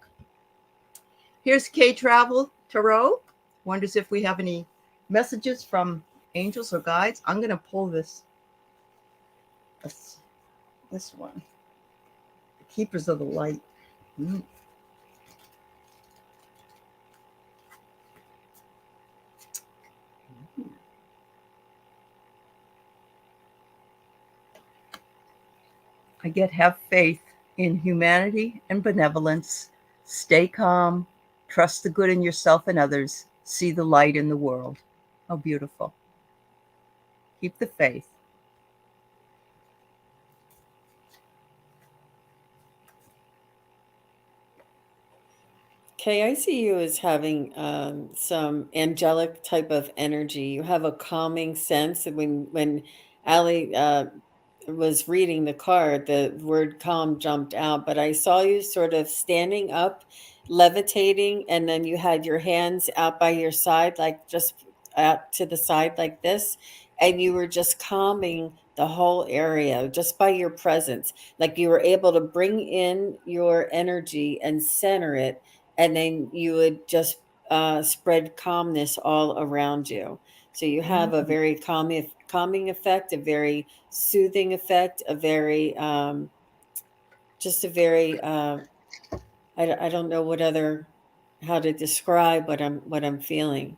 Here's K Travel Tarot. Wonders if we have any messages from angels or guides. I'm going to pull this one. The Keepers of the Light. I get have faith in humanity and benevolence. Stay calm. Trust the good in yourself and others. See the light in the world. How beautiful. Keep the faith. Kay, I see you as having some angelic type of energy. You have a calming sense. When Allie was reading the card, the word calm jumped out, but I saw you sort of standing up, levitating, and then you had your hands out by your side, like just out to the side like this, and you were just calming the whole area just by your presence. Like you were able to bring in your energy and center it, and then you would just spread calmness all around you. So you have a very calming effect, a very soothing effect, a very just a very I don't know how to describe what I'm feeling,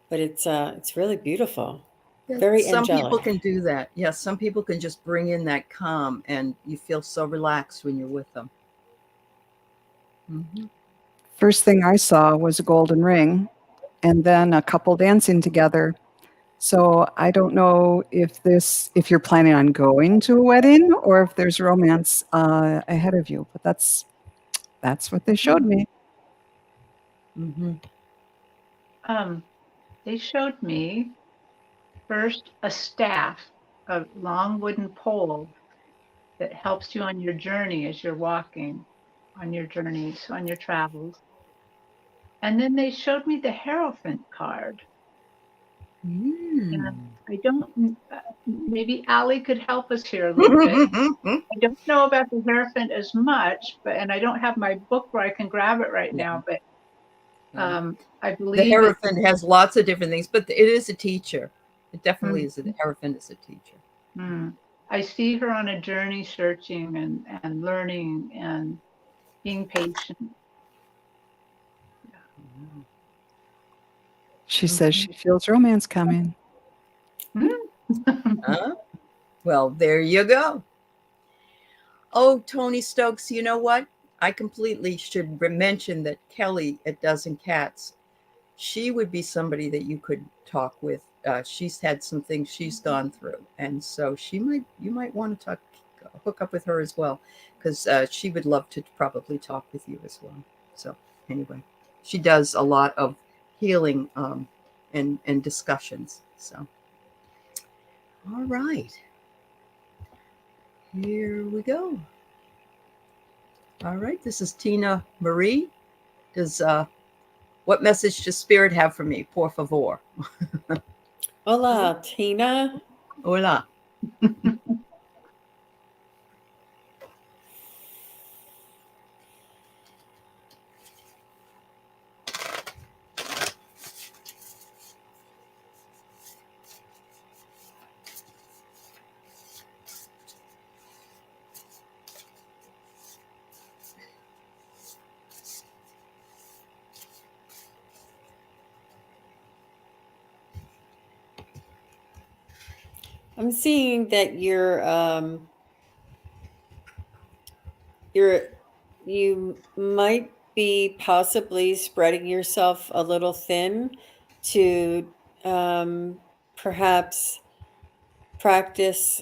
but it's really beautiful. Very some angelic. People can do that. Yes, some people can just bring in that calm, and you feel so relaxed when you're with them. First thing I saw was a golden ring, and then a couple dancing together. So I don't know if you're planning on going to a wedding or if there's romance ahead of you, but that's what they showed me. They showed me first a staff, a long wooden pole that helps you on your journey as you're walking on your journeys, on your travels. And then they showed me the Hierophant card. And I don't, maybe Allie could help us here a little bit. I don't know about the Hierophant as much, and I don't have my book where I can grab it right now, but I The believe Hierophant has lots of different things, but it is a teacher. It definitely is. The Hierophant is a teacher. I see her on a journey searching and learning and being patient. She says she feels romance coming. Well, there you go. Oh, Tony Stokes, you know what? I completely should mention that Kelly at Dozen Cats, she would be somebody that you could talk with. She's had some things she's gone through, and so you might want to hook up with her as well, because she would love to probably talk with you as well. So anyway, she does a lot of healing and discussions. So all right, here we go. All right, this is Tina Marie. Does what message does Spirit have for me? Por favor. Hola, Tina. Hola. I'm seeing that you might be possibly spreading yourself a little thin to perhaps practice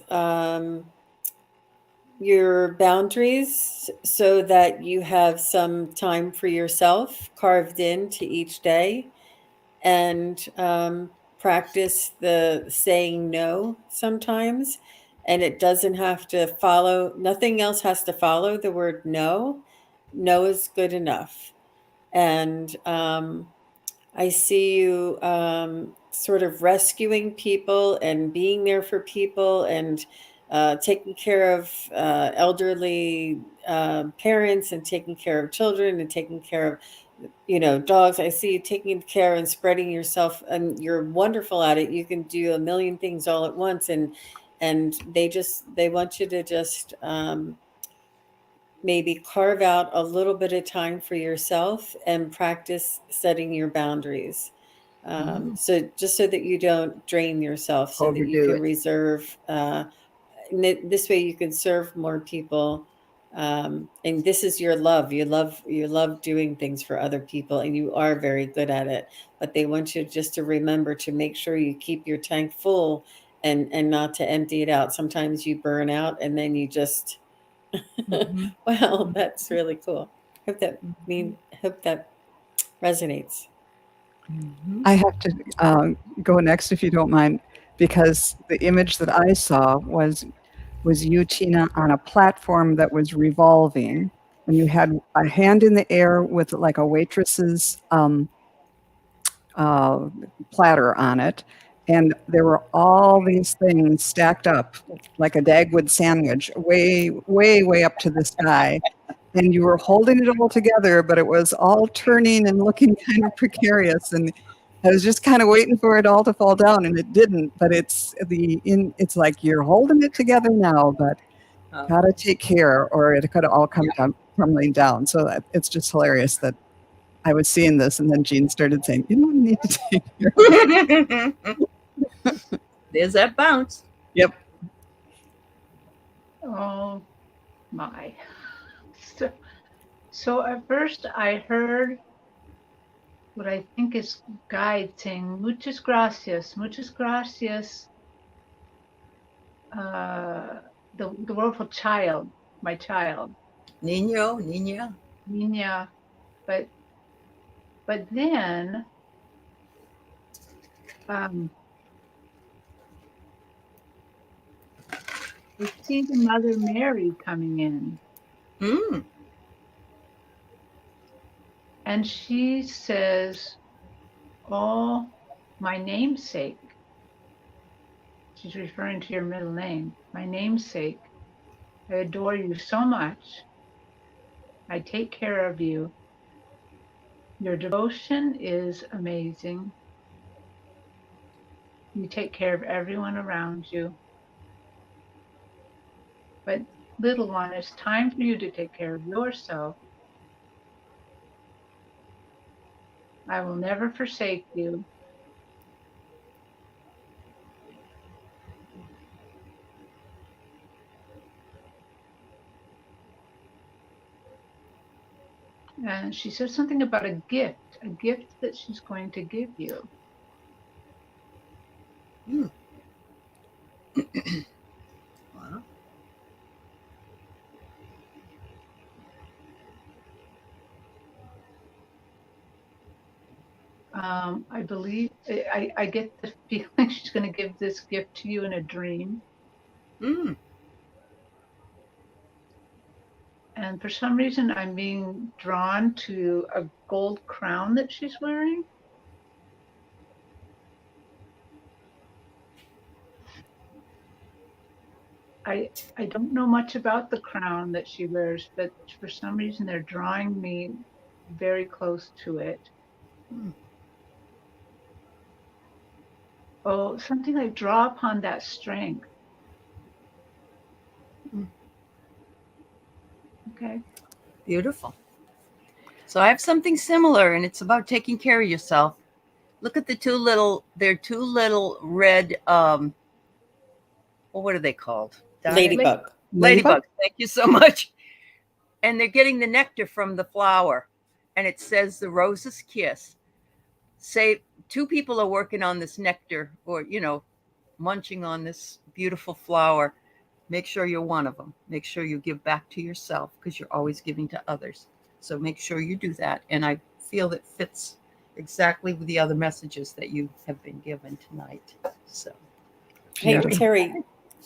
your boundaries so that you have some time for yourself carved into each day, and practice the saying no sometimes. And it doesn't have to follow, nothing else has to follow the word no. No is good enough. And I see you sort of rescuing people and being there for people, and taking care of elderly parents, and taking care of children, and taking care of dogs. I see you taking care and spreading yourself, and you're wonderful at it. You can do a million things all at once, and they want you to just maybe carve out a little bit of time for yourself and practice setting your boundaries. So just so that you don't drain yourself, so that you Overdo can it. reserve, this way you can serve more people. And this is your love. You love doing things for other people, and you are very good at it. But they want you just to remember to make sure you keep your tank full, and not to empty it out. Sometimes you burn out, and then you just Well, that's really cool. Hope that resonates. I have to go next if you don't mind, because the image that I saw was you, Tina, on a platform that was revolving, and you had a hand in the air with like a waitress's platter on it, and there were all these things stacked up like a Dagwood sandwich, way, way, way up to the sky. And you were holding it all together, but it was all turning and looking kind of precarious. And I was just kind of waiting for it all to fall down, and it didn't. But it's like you're holding it together now, but gotta take care, or it could all come down, crumbling down. So it's just hilarious that I was seeing this, and then Jean started saying, "You don't need to take care." There's that bounce. Yep. Oh my. So at first I heard what I think is guide saying, muchas gracias, the word for child, my child. Niña. Niña. But then we see the Mother Mary coming in. And she says, oh, my namesake. She's referring to your middle name. My namesake. I adore you so much. I take care of you. Your devotion is amazing. You take care of everyone around you. But little one, it's time for you to take care of yourself. I will never forsake you. And she said something about a gift that she's going to give you. Wow. I believe, I get the feeling she's going to give this gift to you in a dream. Mm. And for some reason, I'm being drawn to a gold crown that she's wearing. I don't know much about the crown that she wears, but for some reason, they're drawing me very close to it. Mm. Oh, something like draw upon that strength. Mm. Okay. Beautiful. So I have something similar, and it's about taking care of yourself. Look at they're two little red, well, what are they called? Ladybug. Ladybugs. Thank you so much. And they're getting the nectar from the flower. And it says the rose's kiss. Say two people are working on this nectar, or, munching on this beautiful flower. Make sure you're one of them. Make sure you give back to yourself, because you're always giving to others. So make sure you do that. And I feel that fits exactly with the other messages that you have been given tonight. So, Hey, Terry,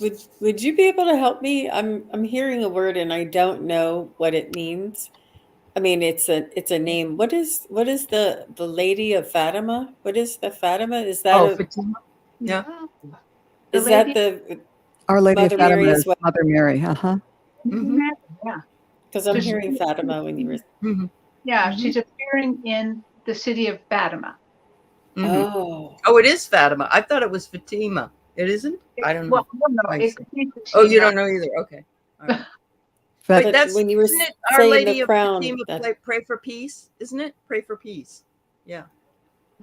would you be able to help me? I'm hearing a word and I don't know what it means. I mean, it's a name. What is the Lady of Fatima? What is the Fatima? Is that Fatima. Yeah. is that the Our Lady Mother of Fatima Mary as is well? Mother Mary. Mm-hmm. Yeah. Because I'm Just- hearing Fatima when you were. Mm-hmm. Yeah, Mhm. she's appearing in the city of Fatima. Mm-hmm. Oh, Oh, it is Fatima. I thought it was Fatima. It isn't? I don't know. Well, no, I it see. could be Oh, you Fatima. don't know either. Okay. All right. But But that's, when you were isn't it Our saying Lady the of crown, Fatima, that pray for peace? Isn't it? Pray for peace. Yeah.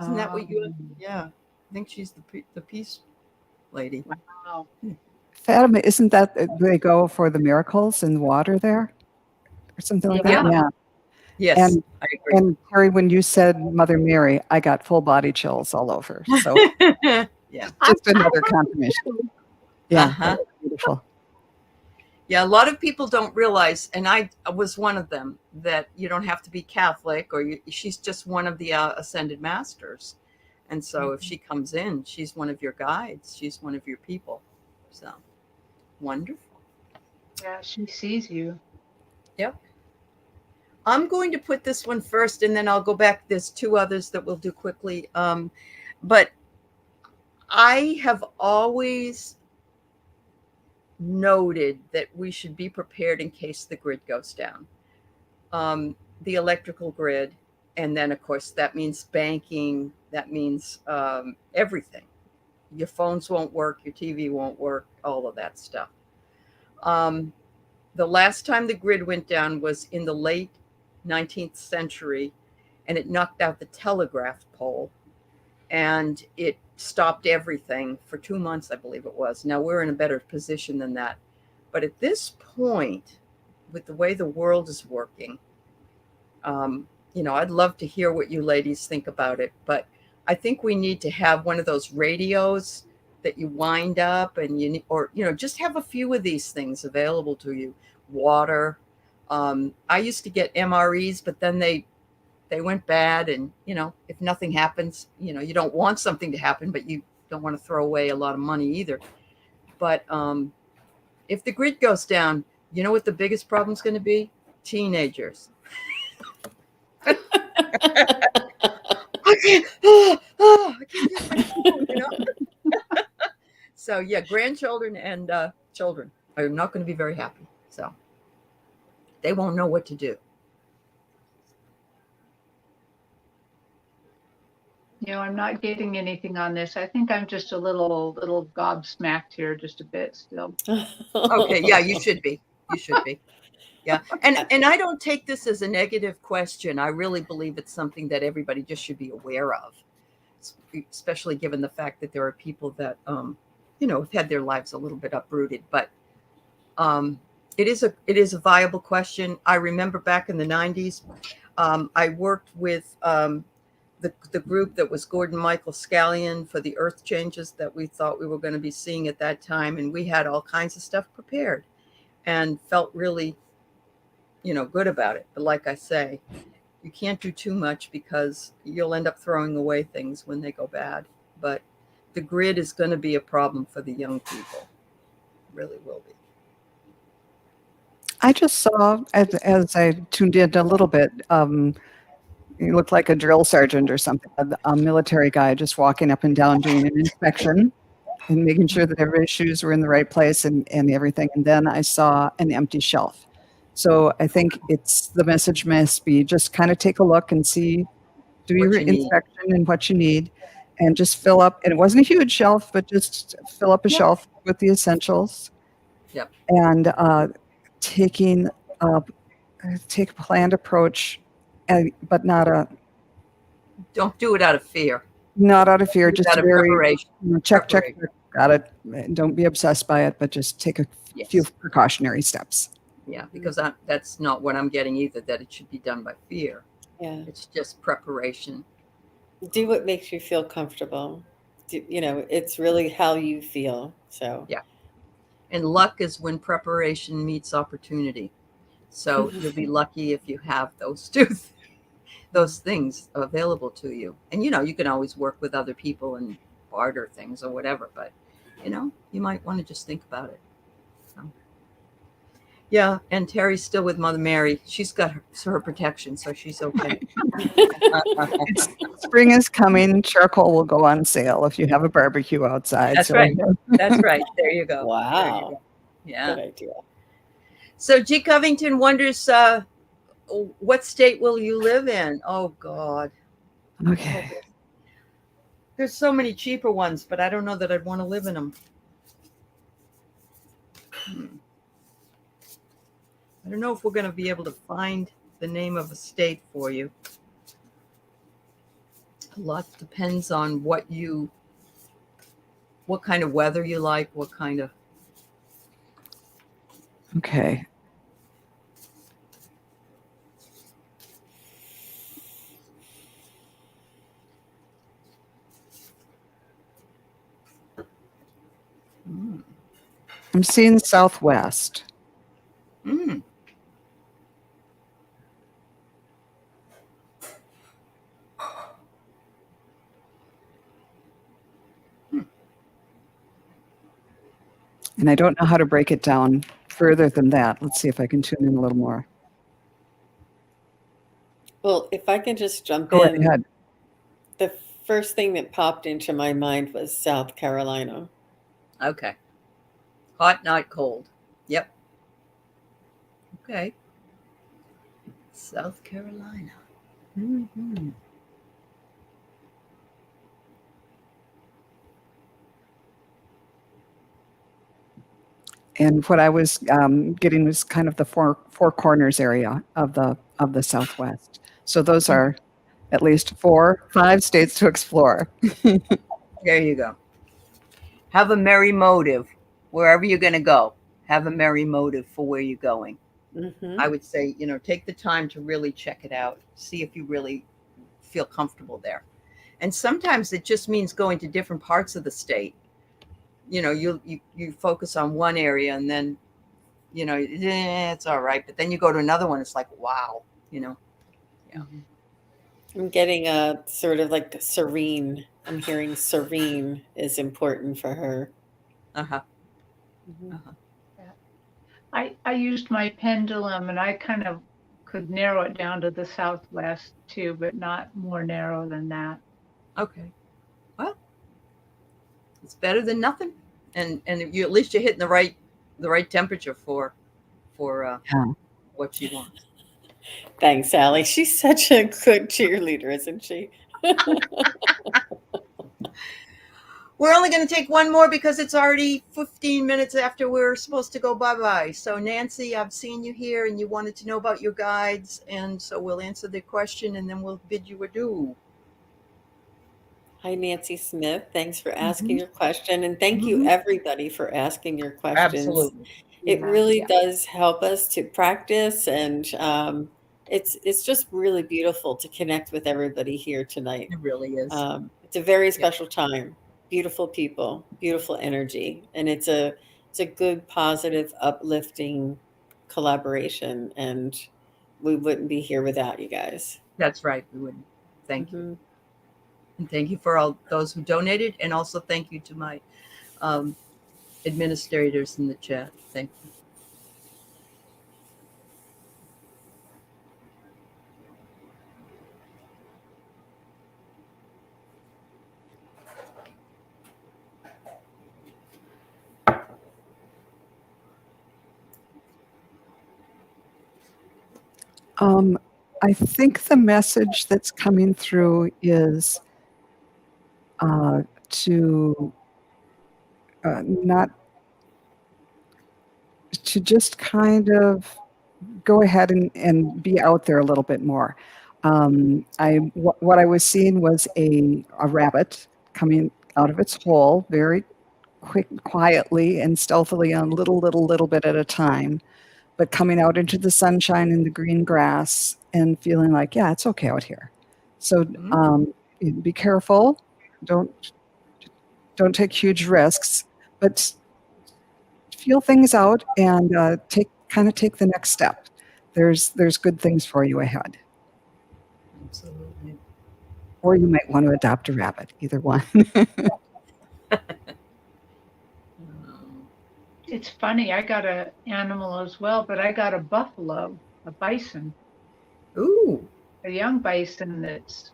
Isn't that what you, yeah. I think she's the peace lady. Wow. Fatima, isn't that they go for the miracles in the water there? Or something like that? Yeah. Yeah. Yes, And I agree. and Terry, when you said Mother Mary, I got full body chills all over. So Yeah. just another confirmation. Yeah, Uh-huh. that was beautiful. Yeah, a lot of people don't realize, and I was one of them, that you don't have to be Catholic, or she's just one of the ascended masters. And so if she comes in, she's one of your guides. She's one of your people. So wonderful. Yeah, she sees you. Yep. I'm going to put this one first, and then I'll go back. There's two others that we'll do quickly. But I have always noted that we should be prepared in case the grid goes down. The electrical grid, and then of course that means banking, that means everything. Your phones won't work, your TV won't work, all of that stuff. The last time the grid went down was in the late 19th century, and it knocked out the telegraph pole, and it stopped everything for 2 months, I believe it was. Now we're in a better position than that. But at this point, with the way the world is working, I'd love to hear what you ladies think about it. But I think we need to have one of those radios that you wind up, and just have a few of these things available to you. Water. I used to get MREs, but then they went bad, and if nothing happens, you don't want something to happen, but you don't want to throw away a lot of money either. But if the grid goes down, you know what the biggest problem is going to be? Teenagers. I can't use my phone. So yeah, grandchildren and children are not going to be very happy. So they won't know what to do. I'm not getting anything on this. I think I'm just a little gobsmacked here, just a bit still. Okay, yeah, you should be. You should be. Yeah. And I don't take this as a negative question. I really believe it's something that everybody just should be aware of, especially given the fact that there are people that have had their lives a little bit uprooted. But it is a viable question. I remember back in the 90s, I worked with the group that was Gordon Michael Scallion for the earth changes that we thought we were going to be seeing at that time. And we had all kinds of stuff prepared and felt really, good about it. But like I say, you can't do too much because you'll end up throwing away things when they go bad. But the grid is going to be a problem for the young people. It really will be. I just saw, as I tuned in a little bit, he looked like a drill sergeant or something, a military guy just walking up and down doing an inspection and making sure that everybody's shoes were in the right place and everything. And then I saw an empty shelf. So I think the message must be just kind of take a look and see, do your inspection and what you need, and just fill up. And it wasn't a huge shelf, but just fill up a shelf with the essentials. Yep. And take a planned approach, but don't do it out of fear. Not out of fear, just out of preparation. Check, got it. Don't be obsessed by it, but just take a few precautionary steps. Yeah, because that's not what I'm getting either, that it should be done by fear. Yeah. It's just preparation. Do what makes you feel comfortable. It's really how you feel. So yeah. And luck is when preparation meets opportunity. So you'll be lucky if you have those things available to you. And you can always work with other people and barter things or whatever, but you might want to just think about it. So. Yeah, and Terry's still with Mother Mary. She's got her protection, so she's okay. Spring is coming. Charcoal will go on sale if you have a barbecue outside. That's right. That's right. There you go. Wow. You go. Yeah. Good idea. So G. Covington wonders, what state will you live in? Oh, God. Okay. There's so many cheaper ones, but I don't know that I'd want to live in them. I don't know if we're going to be able to find the name of a state for you. A lot depends on what kind of weather you like, what kind of. Okay. I'm seeing Southwest. And I don't know how to break it down further than that. Let's see if I can tune in a little more. Well, if I can just jump Go in. ahead. The first thing that popped into my mind was South Carolina. Okay. Hot, not cold. Yep. Okay. South Carolina. Mm-hmm. And what I was getting was kind of the four corners area of the Southwest. So those are at least 5 states to explore. There you go. Have a merry motive wherever you're going to go. Have a merry motive for where you're going. Mm-hmm. I would say, take the time to really check it out. See if you really feel comfortable there. And sometimes it just means going to different parts of the state. You focus on one area and then, it's all right. But then you go to another one. It's like, wow, Yeah. I'm getting a sort of like serene. I'm hearing serene is important for her. Uh-huh. Mm-hmm. Uh-huh. I used my pendulum and I kind of could narrow it down to the Southwest too, but not more narrow than that. Okay. Well, it's better than nothing. And you at least you're hitting the right temperature for what you want. Thanks, Allie. She's such a good cheerleader, isn't she? We're only going to take one more because it's already 15 minutes after we're supposed to go bye-bye. So Nancy, I've seen you here and you wanted to know about your guides. And so we'll answer the question and then we'll bid you adieu. Hi, Nancy Smith. Thanks for asking Mm-hmm. your question. And thank you, everybody, for asking your questions. Absolutely. It Yeah, really yeah. does help us to practice. And it's just really beautiful to connect with everybody here tonight. It really is. It's a very special time. Beautiful people, beautiful energy. And it's a good, positive, uplifting collaboration. And we wouldn't be here without you guys. That's right. We wouldn't. Thank you. Mm-hmm. And thank you for all those who donated. And also thank you to my administrators in the chat. Thank you. I think the message that's coming through is to not to just kind of go ahead and be out there a little bit more. What I was seeing was a rabbit coming out of its hole very quietly and stealthily, on little bit at a time, but coming out into the sunshine and the green grass and feeling like, yeah, it's okay out here. So be careful. Don't take huge risks, but feel things out and take the next step. There's good things for you ahead. Absolutely. Or you might want to adopt a rabbit, either one. It's funny, I got an animal as well, but I got a buffalo, a bison. Ooh. A young bison that's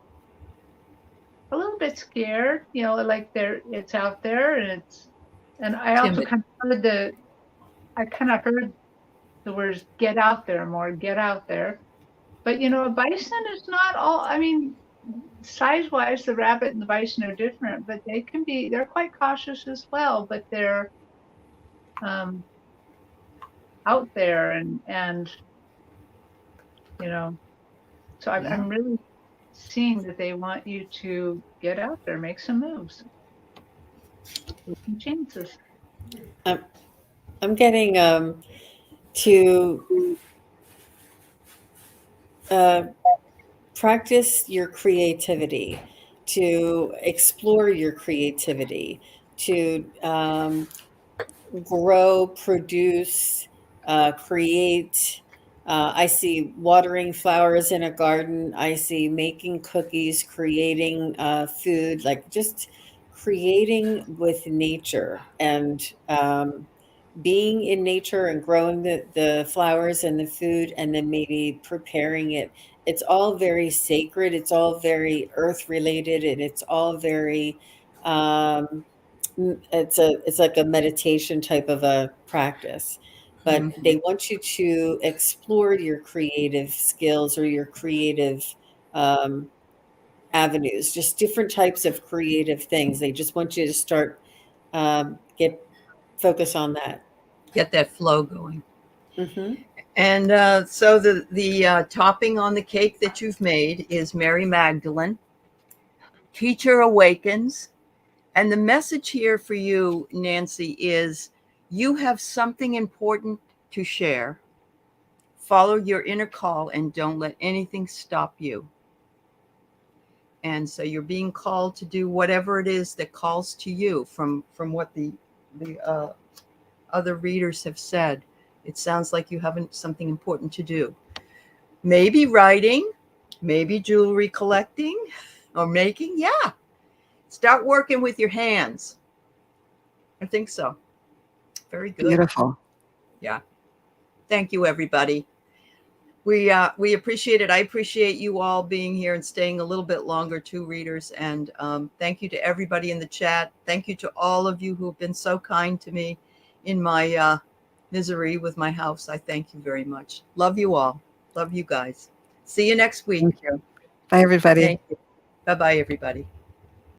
a little bit scared, like it's out there, and I also kind of heard the words "get out there" more, get out there. But a bison is not all. I mean, size-wise, the rabbit and the bison are different, but they're quite cautious as well. But they're out there and so I'm really seeing that they want you to get out there, make some moves, take some chances. I'm getting to practice your creativity, to explore your creativity, to grow, produce, create. I see watering flowers in a garden. I see making cookies, creating food, like just creating with nature and being in nature and growing the flowers and the food and then maybe preparing it. It's all very sacred. It's all very earth related, and it's all very it's like a meditation type of a practice, but they want you to explore your creative skills or your creative avenues, just different types of creative things. They just want you to start focus on that, get that flow going. Mm-hmm. And so the topping on the cake that you've made is Mary Magdalene. Teacher awakens. And the message here for you, Nancy, is you have something important to share. Follow your inner call and don't let anything stop you. And so you're being called to do whatever it is that calls to you from what the other readers have said. It sounds like you have something important to do. Maybe writing, maybe jewelry collecting or making. Yeah. Start working with your hands. I think so. Very good. Beautiful. Yeah. Thank you, everybody. We appreciate it. I appreciate you all being here and staying a little bit longer too, readers. And thank you to everybody in the chat. Thank you to all of you who have been so kind to me in my misery with my house. I thank you very much. Love you all. Love you guys. See you next week. Thank you. Bye, everybody. Thank you. Bye-bye, everybody.